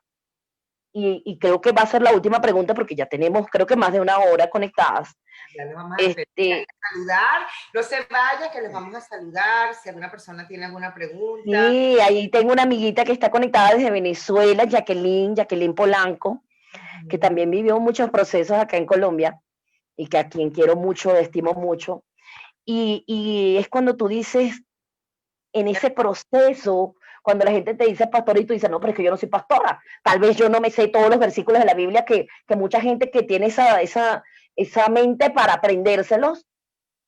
y creo que va a ser la última pregunta porque ya tenemos creo que más de una hora conectadas. Ya les vamos a Este, saludar. No se vaya, que les vamos a saludar. Si alguna persona tiene alguna pregunta. sí, ahí tengo una amiguita que está conectada desde Venezuela, Jacqueline Polanco, que también vivió muchos procesos acá en Colombia y que a quien quiero mucho, estimo mucho. Y es cuando tú dices, en ese proceso, cuando la gente te dice pastor y tú dices, no, pero es que yo no soy pastora. Tal vez yo no me sé todos los versículos de la Biblia que mucha gente que tiene esa mente para aprendérselos,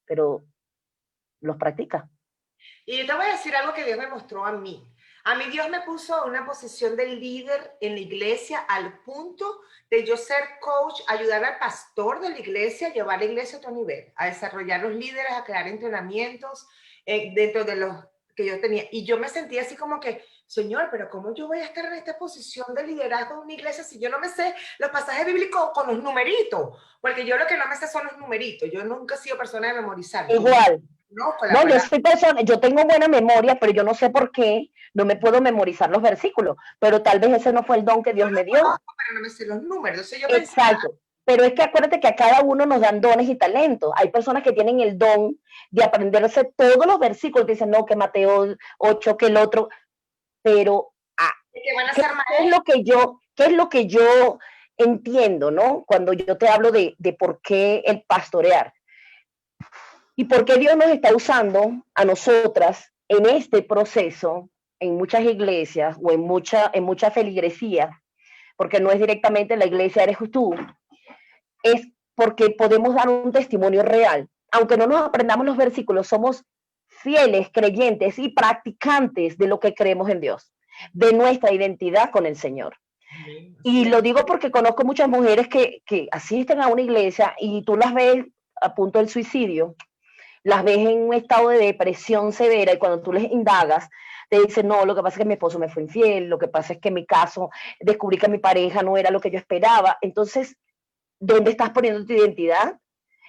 pero los practica. Y yo te voy a decir algo que Dios me mostró a mí. A mí Dios me puso en una posición de líder en la iglesia al punto de yo ser coach, ayudar al pastor de la iglesia, llevar la iglesia a otro nivel, a desarrollar los líderes, a crear entrenamientos dentro de los que yo tenía. Y yo me sentía así como que, Señor, pero ¿cómo yo voy a estar en esta posición de liderazgo en una iglesia si yo no me sé los pasajes bíblicos con los numeritos? Porque yo lo que no me sé son los numeritos. Yo nunca he sido persona de memorizar. Yo Igual, no con la no, yo palabra. soy persona, yo tengo buena memoria, pero yo no sé por qué no me puedo memorizar los versículos, pero tal vez ese no fue el don que Dios me dio. Conozco, pero no me sé los números. Entonces yo pensaba, Exacto. Pero es que acuérdate que a cada uno nos dan dones y talentos. Hay personas que tienen el don de aprenderse todos los versículos, dicen, no, que Mateo 8, que el otro, pero que van a ¿qué, ser qué es lo que yo entiendo, ¿no? Cuando yo te hablo de por qué el pastorear y por qué Dios nos está usando a nosotras en este proceso, en muchas iglesias o en mucha feligresía, porque no es directamente la iglesia, eres tú, es porque podemos dar un testimonio real. Aunque no nos aprendamos los versículos, somos fieles, creyentes y practicantes de lo que creemos en Dios, de nuestra identidad con el Señor. Y así es. lo digo porque conozco muchas mujeres que asisten a una iglesia y tú las ves a punto del suicidio, las ves en un estado de depresión severa y cuando tú les indagas, te dicen, no, lo que pasa es que mi esposo me fue infiel, lo que pasa es que en mi caso descubrí que mi pareja no era lo que yo esperaba. Entonces, ¿dónde estás poniendo tu identidad?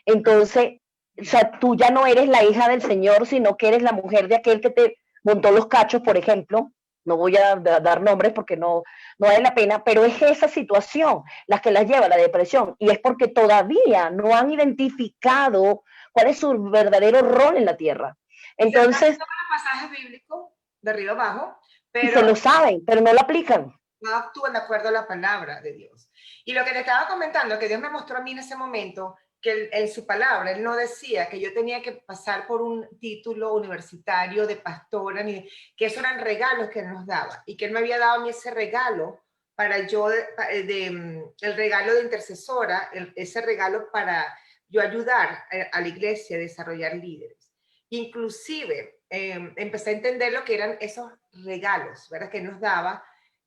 Entonces, o sea, tú ya no eres la hija del Señor, sino que eres la mujer de aquel que te montó los cachos, por ejemplo. No voy a dar nombres porque no vale la pena, pero es esa situación la que las lleva a la depresión y es porque todavía no han identificado cuál es su verdadero rol en la tierra. Y yo también Entonces, tomo los pasajes bíblicos de arriba abajo, Y se pero lo saben, pero no lo aplican. no actúan de acuerdo a la palabra de Dios. Y lo que te estaba comentando, que Dios me mostró a mí en ese momento, que en su palabra, Él no decía que yo tenía que pasar por un título universitario de pastora, ni que esos eran regalos que Él nos daba, y que Él me había dado a mí ese regalo para yo, el regalo de intercesora, ese regalo para yo ayudar a la iglesia a desarrollar líderes. Inclusive, empecé a entender lo que eran esos regalos, ¿verdad? Que Él nos daba,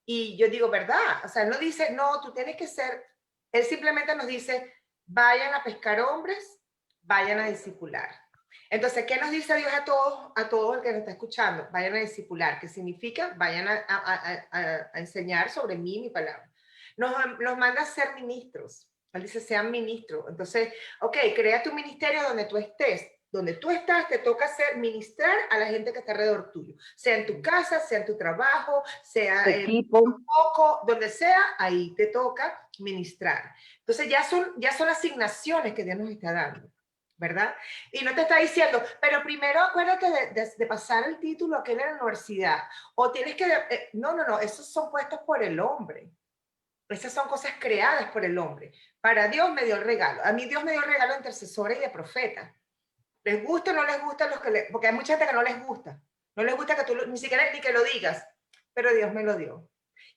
y yo digo, ¿verdad? O sea, él no dice, no, tú tienes que ser, él simplemente nos dice, vayan a pescar hombres, vayan a discipular. Entonces, ¿qué nos dice Dios a todos el que nos está escuchando? Vayan a discipular, que significa, vayan a enseñar sobre mí, mi palabra. Nos manda a ser ministros. Él dice, sean ministros. Entonces, ok, crea tu ministerio donde tú estés. Donde tú estás, te toca hacer ministrar a la gente que está alrededor tuyo, sea en tu casa, sea en tu trabajo, sea en un poco, donde sea, ahí te toca ministrar. Entonces ya son asignaciones que Dios nos está dando, ¿verdad? Y no te está diciendo, pero primero acuérdate de pasar el título aquel en la universidad, o tienes que, no, esos son puestos por el hombre. Esas son cosas creadas por el hombre. Para Dios me dio el regalo. A mí Dios me dio el regalo de intercesora y de profeta. ¿Les gusta o no les gusta los que porque hay mucha gente que no les gusta. No les gusta que tú ni siquiera ni que lo digas, pero Dios me lo dio.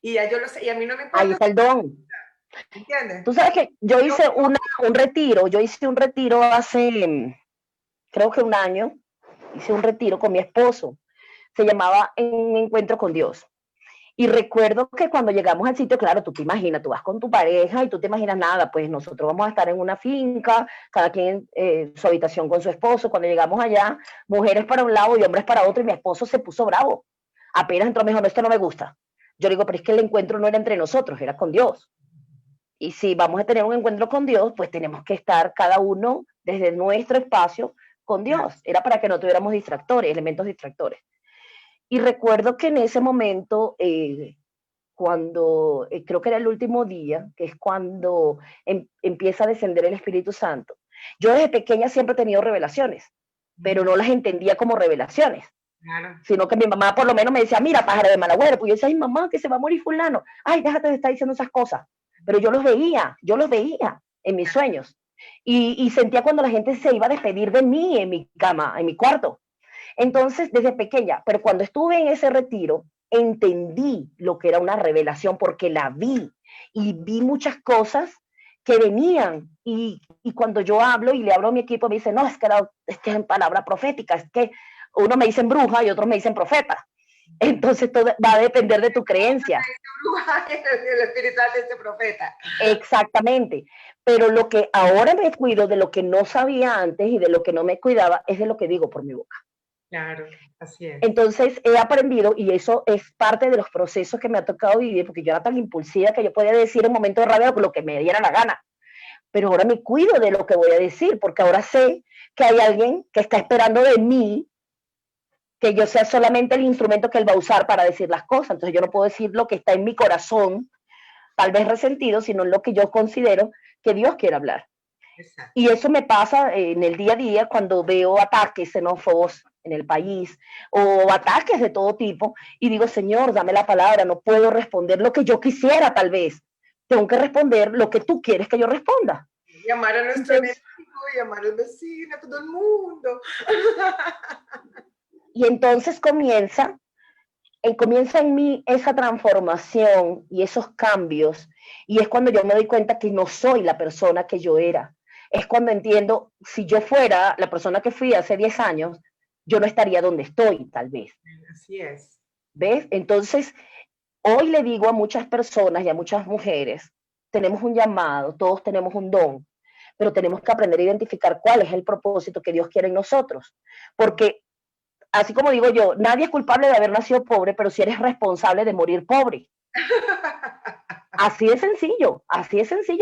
Y ya yo lo sé, y a mí no me importa. Ahí está el don. ¿Entiendes? Tú sabes que yo hice un retiro hace, creo que un año, hice un retiro con mi esposo. Se llamaba Un Encuentro con Dios. Y recuerdo que cuando llegamos al sitio, claro, tú te imaginas, tú vas con tu pareja y tú te imaginas nada, pues nosotros vamos a estar en una finca, cada quien en su habitación con su esposo. Cuando llegamos allá, mujeres para un lado y hombres para otro, y mi esposo se puso bravo. Apenas entró, me dijo, no, esto no me gusta. Yo digo, pero es que el encuentro no era entre nosotros, era con Dios. Y si vamos a tener un encuentro con Dios, pues tenemos que estar cada uno desde nuestro espacio con Dios. Era para que no tuviéramos distractores, elementos distractores. Y recuerdo que en ese momento, cuando creo que era el último día, que es cuando empieza a descender el Espíritu Santo, yo desde pequeña siempre he tenido revelaciones, pero no las entendía como revelaciones. Claro. Sino que mi mamá por lo menos me decía, mira, pájaro de mal agüero, pues yo decía, ay mamá, que se va a morir fulano, ay, déjate de estar diciendo esas cosas. Pero yo los veía en mis sueños. Y sentía cuando la gente se iba a despedir de mí en mi cama, en mi cuarto. Entonces, desde pequeña, pero cuando estuve en ese retiro, entendí lo que era una revelación porque la vi y vi muchas cosas que venían. Y cuando yo hablo y le hablo a mi equipo, me dicen, no, es que es palabra profética, es que uno me dicen bruja y otros me dicen profeta. Entonces todo va a depender de tu creencia. El espiritual de este profeta. Exactamente. Pero lo que ahora me cuido de lo que no sabía antes y de lo que no me cuidaba es de lo que digo por mi boca. Claro, así es. Entonces he aprendido, y eso es parte de los procesos que me ha tocado vivir, porque yo era tan impulsiva que yo podía decir en momentos de rabia lo que me diera la gana. Pero ahora me cuido de lo que voy a decir, porque ahora sé que hay alguien que está esperando de mí que yo sea solamente el instrumento que él va a usar para decir las cosas. Entonces yo no puedo decir lo que está en mi corazón, tal vez resentido, sino lo que yo considero que Dios quiere hablar. Exacto. Y eso me pasa en el día a día cuando veo ataques xenófobos en el país o ataques de todo tipo y digo, Señor, dame la palabra, no puedo responder lo que yo quisiera tal vez. Tengo que responder lo que tú quieres que yo responda. Llamar a nuestro enemigo, llamar al vecino, a todo el mundo. Y entonces comienza en mí esa transformación y esos cambios, y es cuando yo me doy cuenta que no soy la persona que yo era. Es cuando entiendo, si yo fuera la persona que fui hace 10 años, yo no estaría donde estoy, tal vez. Así es. ¿Ves? Entonces, hoy le digo a muchas personas y a muchas mujeres, tenemos un llamado, todos tenemos un don, pero tenemos que aprender a identificar cuál es el propósito que Dios quiere en nosotros. Porque así como digo yo, nadie es culpable de haber nacido pobre, pero si eres responsable de morir pobre. Así de sencillo,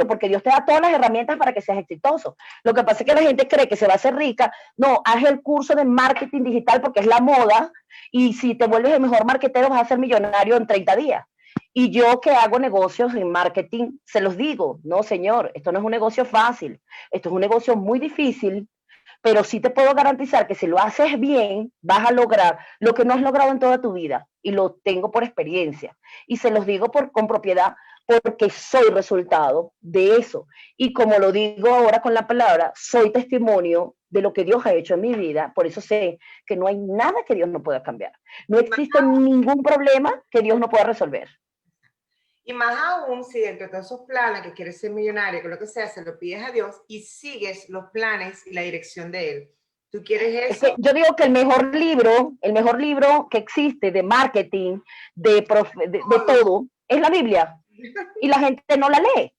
porque Dios te da todas las herramientas para que seas exitoso. Lo que pasa es que la gente cree que se va a hacer rica. No, haz el curso de marketing digital porque es la moda, y si te vuelves el mejor marketero vas a ser millonario en 30 días. Y yo que hago negocios en marketing, se los digo, no señor, esto no es un negocio fácil, esto es un negocio muy difícil, pero sí te puedo garantizar que si lo haces bien, vas a lograr lo que no has logrado en toda tu vida, y lo tengo por experiencia, y se los digo con propiedad, porque soy resultado de eso. Y como lo digo ahora con la palabra, soy testimonio de lo que Dios ha hecho en mi vida, por eso sé que no hay nada que Dios no pueda cambiar. No Y más, existe ningún problema que Dios no pueda resolver. y más aún si dentro de todos esos planes que quieres ser millonario, que lo que sea, se lo pides a Dios y sigues los planes y la dirección de Él. ¿Tú quieres Es que eso? yo digo que el mejor libro que existe de marketing, de todo, es la Biblia. Y la gente no la lee.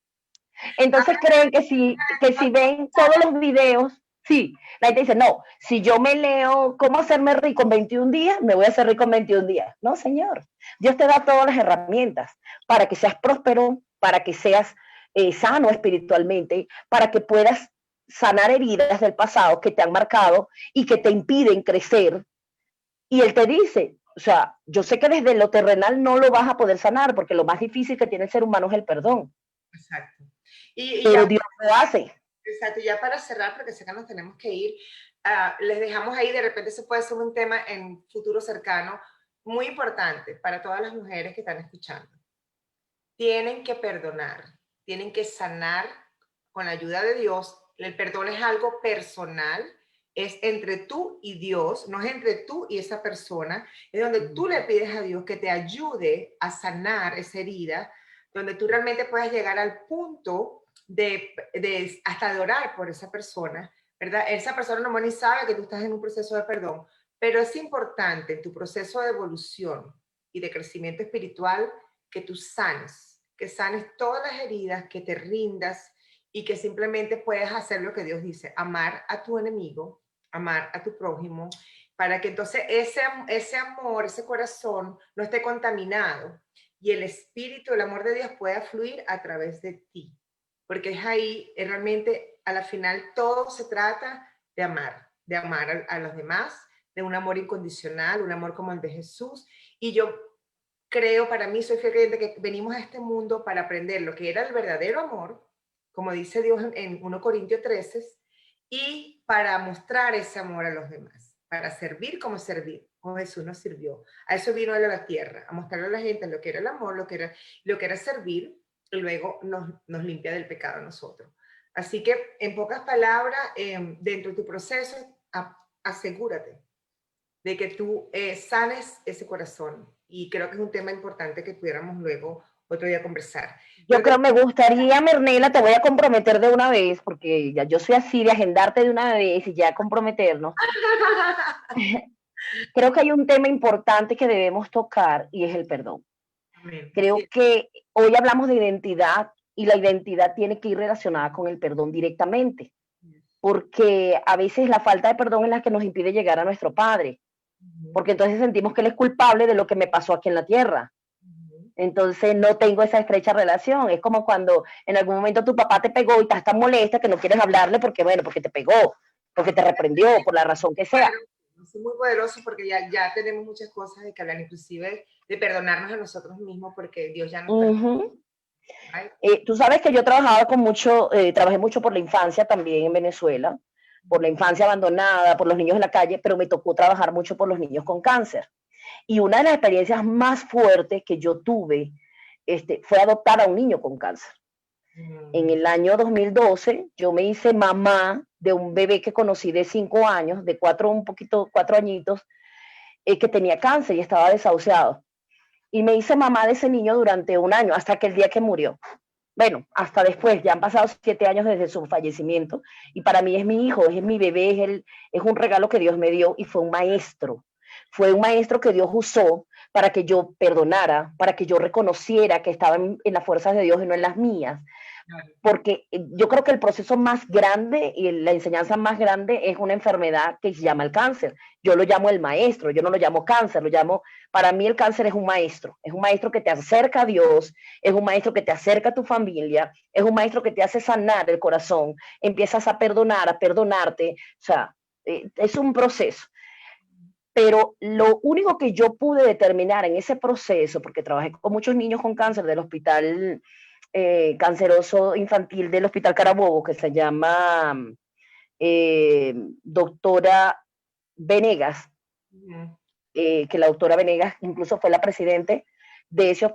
Entonces creen que si ven todos los videos, sí, la gente dice, no, si yo me leo cómo hacerme rico en 21 días, me voy a hacer rico en 21 días. No, señor. Dios te da todas las herramientas para que seas próspero, para que seas sano espiritualmente, para que puedas sanar heridas del pasado que te han marcado y que te impiden crecer. Y Él te dice, o sea, yo sé que desde lo terrenal no lo vas a poder sanar, porque lo más difícil que tiene el ser humano es el perdón, Exacto. Y pero ya, Dios lo hace. exacto, ya para cerrar, porque sé que nos tenemos que ir, les dejamos ahí, de repente se puede ser un tema en futuro cercano muy importante para todas las mujeres que están escuchando. Tienen que perdonar, tienen que sanar con la ayuda de Dios. El perdón es algo personal, es entre tú y Dios, no es entre tú y esa persona, es donde tú le pides a Dios que te ayude a sanar esa herida, donde tú realmente puedas llegar al punto de hasta de orar por esa persona, ¿verdad? Esa persona no ni sabe que tú estás en un proceso de perdón, pero es importante en tu proceso de evolución y de crecimiento espiritual que tú que sanes todas las heridas, que te rindas y que simplemente puedas hacer lo que Dios dice, amar a tu enemigo, amar a tu prójimo, para que entonces ese amor, ese corazón no esté contaminado y el espíritu, el amor de Dios pueda fluir a través de ti. Porque es ahí, realmente, a la final, todo se trata de amar a los demás, de un amor incondicional, un amor como el de Jesús. Y yo creo, para mí, soy fiel creyente que venimos a este mundo para aprender lo que era el verdadero amor, como dice Dios en 1 Corintios 13, y para mostrar ese amor a los demás, para servir, como Jesús nos sirvió. A eso vino Él a la tierra, a mostrarle a la gente lo que era el amor, lo que era servir, y luego nos limpia del pecado a nosotros. Así que, en pocas palabras, dentro de tu proceso, asegúrate de que tú sanes ese corazón. Y creo que es un tema importante que pudiéramos luego otro día conversar. Yo creo, me gustaría, Mernela, te voy a comprometer de una vez, porque ya yo soy así de agendarte de una vez y ya comprometernos. Creo que hay un tema importante que debemos tocar y es el perdón. Amén. Creo Sí. que hoy hablamos de identidad y la identidad tiene que ir relacionada con el perdón directamente, porque a veces la falta de perdón es la que nos impide llegar a nuestro Padre, porque entonces sentimos que Él es culpable de lo que me pasó aquí en la tierra. Entonces no tengo esa estrecha relación. Es como cuando en algún momento tu papá te pegó y estás tan molesta que no quieres hablarle porque, bueno, porque te pegó, porque te reprendió, por la razón que sea. Es muy poderoso porque ya tenemos muchas cosas de que hablar, inclusive de perdonarnos a nosotros mismos porque Dios ya nos perdonó. Tú sabes que yo trabajé mucho por la infancia también en Venezuela, por la infancia abandonada, por los niños en la calle, pero me tocó trabajar mucho por los niños con cáncer. Y una de las experiencias más fuertes que yo tuve fue adoptar a un niño con cáncer. En el año 2012 yo me hice mamá de un bebé que conocí de 5 años, de 4 añitos, que tenía cáncer y estaba desahuciado. Y me hice mamá de ese niño durante un año, hasta que el día que murió. Bueno, hasta después, ya han pasado 7 años desde su fallecimiento, y para mí es mi hijo, es mi bebé, es un regalo que Dios me dio, y fue un maestro que Dios usó para que yo perdonara, para que yo reconociera que estaba en las fuerzas de Dios y no en las mías, porque yo creo que el proceso más grande y la enseñanza más grande es una enfermedad que se llama el cáncer. Yo lo llamo el maestro, yo no lo llamo cáncer, para mí el cáncer es un maestro que te acerca a Dios, es un maestro que te acerca a tu familia, es un maestro que te hace sanar el corazón, empiezas a perdonar, a perdonarte, o sea, es un proceso. Pero lo único que yo pude determinar en ese proceso, porque trabajé con muchos niños con cáncer del hospital canceroso infantil del Hospital Carabobo, que se llama doctora Venegas, Ujú. que la doctora Venegas incluso fue la presidente de ese,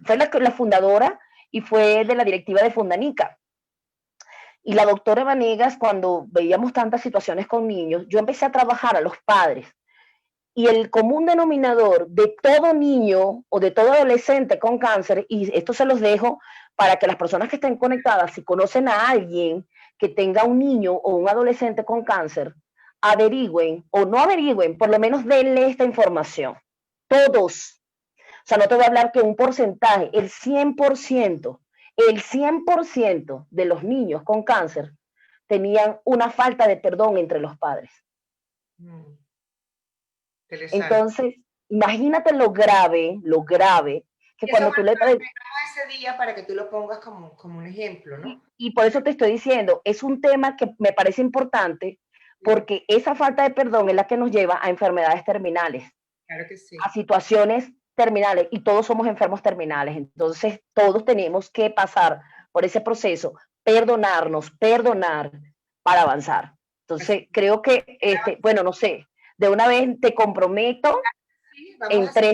fue la fundadora y fue de la directiva de Fundanica. Y la doctora Venegas, cuando veíamos tantas situaciones con niños, yo empecé a trabajar a los padres. Y el común denominador de todo niño o de todo adolescente con cáncer, y esto se los dejo para que las personas que estén conectadas, si conocen a alguien que tenga un niño o un adolescente con cáncer, averigüen o no averigüen, por lo menos denle esta información. Todos. O sea, no te voy a hablar que un porcentaje, el 100% de los niños con cáncer tenían una falta de perdón entre los padres. Mm, interesante. Entonces, imagínate lo grave, que Y eso cuando más tú le... lo despegamos ese día para que tú lo pongas como un ejemplo, ¿no? Y por eso te estoy diciendo, es un tema que me parece importante Sí, porque esa falta de perdón es la que nos lleva a enfermedades terminales, claro que a sí. situaciones terminales, y todos somos enfermos terminales. Entonces, todos tenemos que pasar por ese proceso, perdonarnos, perdonar para avanzar. Así Entonces, creo que, bueno, no sé, de una vez te comprometo sí, vamos a hacer,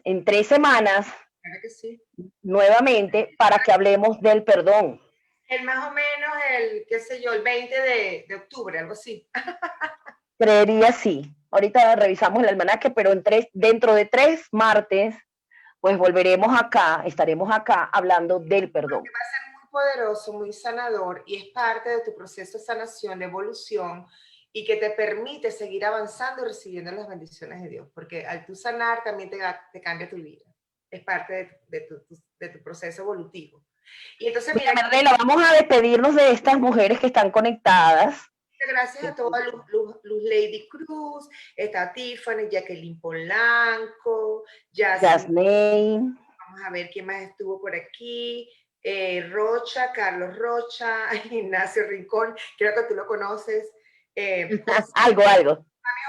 en 3 semanas, claro que sí. nuevamente, para que hablemos del perdón. El más o menos el, qué sé yo, el 20 de octubre, algo así. Creería sí. Ahorita revisamos el almanaque, pero dentro de 3 martes, pues volveremos acá, estaremos acá hablando del perdón. Va a ser muy poderoso, muy sanador y es parte de tu proceso de sanación, de evolución y que te permite seguir avanzando y recibiendo las bendiciones de Dios, porque al tú sanar también te cambia tu vida. Es parte de tu proceso evolutivo. Y entonces, Mira, mira, Merdela, vamos a despedirnos de estas mujeres que están conectadas. gracias a toda Luz Lady Cruz, está Tiffany, Jacqueline Polanco, Jasmine, Yasneen. vamos a ver quién más estuvo por aquí, Rocha, Carlos Rocha, Ignacio Rincón, creo que tú lo conoces, José, Algo.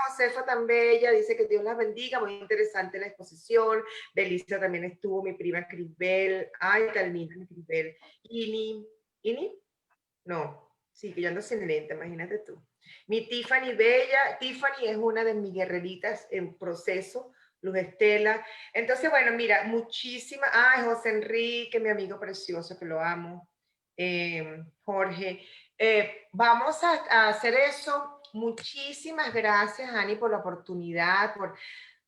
Josefa tan bella, dice que Dios las bendiga, muy interesante la exposición, Belisa también estuvo, mi prima Crisbel, ay, tan linda mi Crisbel, Ini, no, sí, que yo ando sin lente, imagínate tú. Mi Tiffany Bella, Tiffany es una de mis guerreritas en proceso, Luz Estela. Entonces, bueno, mira, muchísimas, ay, José Enrique, mi amigo precioso, que lo amo, Jorge. Vamos a hacer eso. Muchísimas gracias, Ani, por la oportunidad,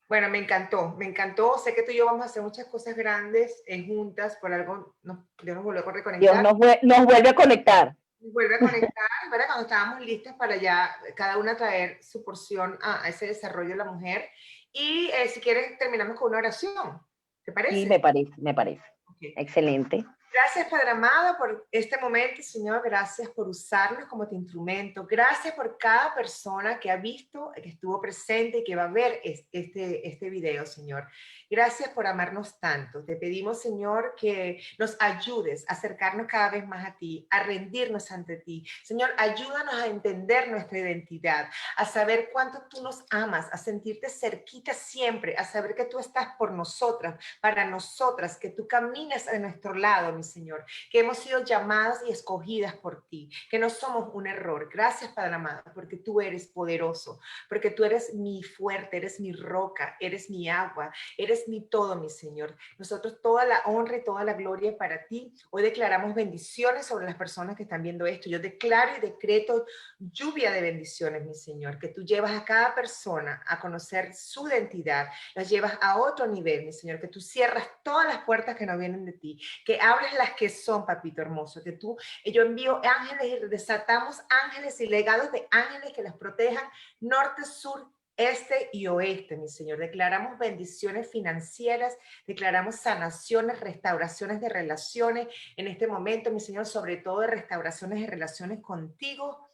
bueno, me encantó, me encantó. Sé que tú y yo vamos a hacer muchas cosas grandes juntas, por algo, Dios nos volvió a Dios reconectar. nos vuelve a conectar. Vuelve a conectar, ¿verdad? Cuando estábamos listas para ya cada una traer su porción a ese desarrollo de la mujer. Y si quieres, terminamos con una oración. ¿Te Sí, parece? me parece. Okay. Excelente. Gracias, Padre amado, por este momento, Señor. Gracias por usarnos como tu instrumento. Gracias por cada persona que ha visto, que estuvo presente y que va a ver este video, Señor. Gracias por amarnos tanto. Te pedimos, Señor, que nos ayudes a acercarnos cada vez más a ti, a rendirnos ante ti. Señor, ayúdanos a entender nuestra identidad, a saber cuánto tú nos amas, a sentirte cerquita siempre, a saber que tú estás por nosotras, para nosotras, que tú caminas a nuestro lado, mi Señor, que hemos sido llamadas y escogidas por ti, que no somos un error. Gracias, Padre amado, porque tú eres poderoso, porque tú eres mi fuerte, eres mi roca, eres mi agua, eres mi todo, mi Señor. Nosotros toda la honra y toda la gloria para ti. Hoy declaramos bendiciones sobre las personas que están viendo esto. Yo declaro y decreto lluvia de bendiciones, mi Señor, que tú llevas a cada persona a conocer su identidad, las llevas a otro nivel, mi Señor, que tú cierras todas las puertas que no vienen de ti, que abres las que son, papito hermoso, que yo envío ángeles y desatamos ángeles y legados de ángeles que las protejan norte, sur, este y oeste, mi Señor. Declaramos bendiciones financieras, declaramos sanaciones, restauraciones de relaciones en este momento, mi Señor, sobre todo de restauraciones de relaciones contigo.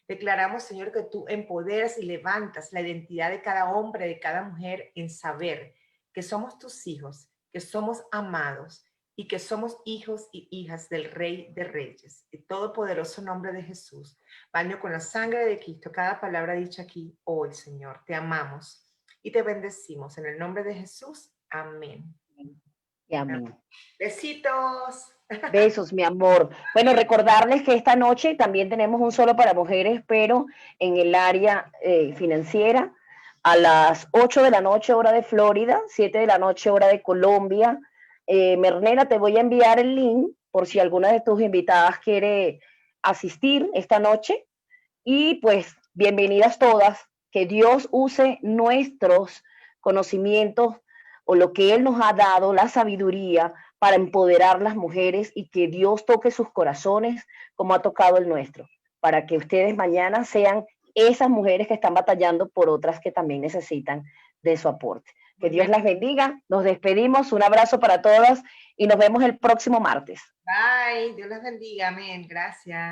Declaramos, Señor, que tú empoderas y levantas la identidad de cada hombre, de cada mujer en saber que somos tus hijos, que somos amados y que somos hijos y hijas del Rey de Reyes. En todopoderoso nombre de Jesús, baño con la sangre de Cristo cada palabra dicha aquí hoy, Señor. Te amamos y te bendecimos en el nombre de Jesús. Amén. Y amén. Besitos. Besos, mi amor. Bueno, recordarles que esta noche también tenemos un solo para mujeres, pero en el área financiera, a las 8 de la noche hora de Florida, 7 de la noche hora de Colombia. Mernela, te voy a enviar el link por si alguna de tus invitadas quiere asistir esta noche. Y pues bienvenidas todas, que Dios use nuestros conocimientos o lo que Él nos ha dado, la sabiduría para empoderar las mujeres y que Dios toque sus corazones como ha tocado el nuestro, para que ustedes mañana sean esas mujeres que están batallando por otras que también necesitan de su aporte. Que Dios las bendiga, nos despedimos, un abrazo para todas y nos vemos el próximo martes. Bye, Dios las bendiga, amén, gracias.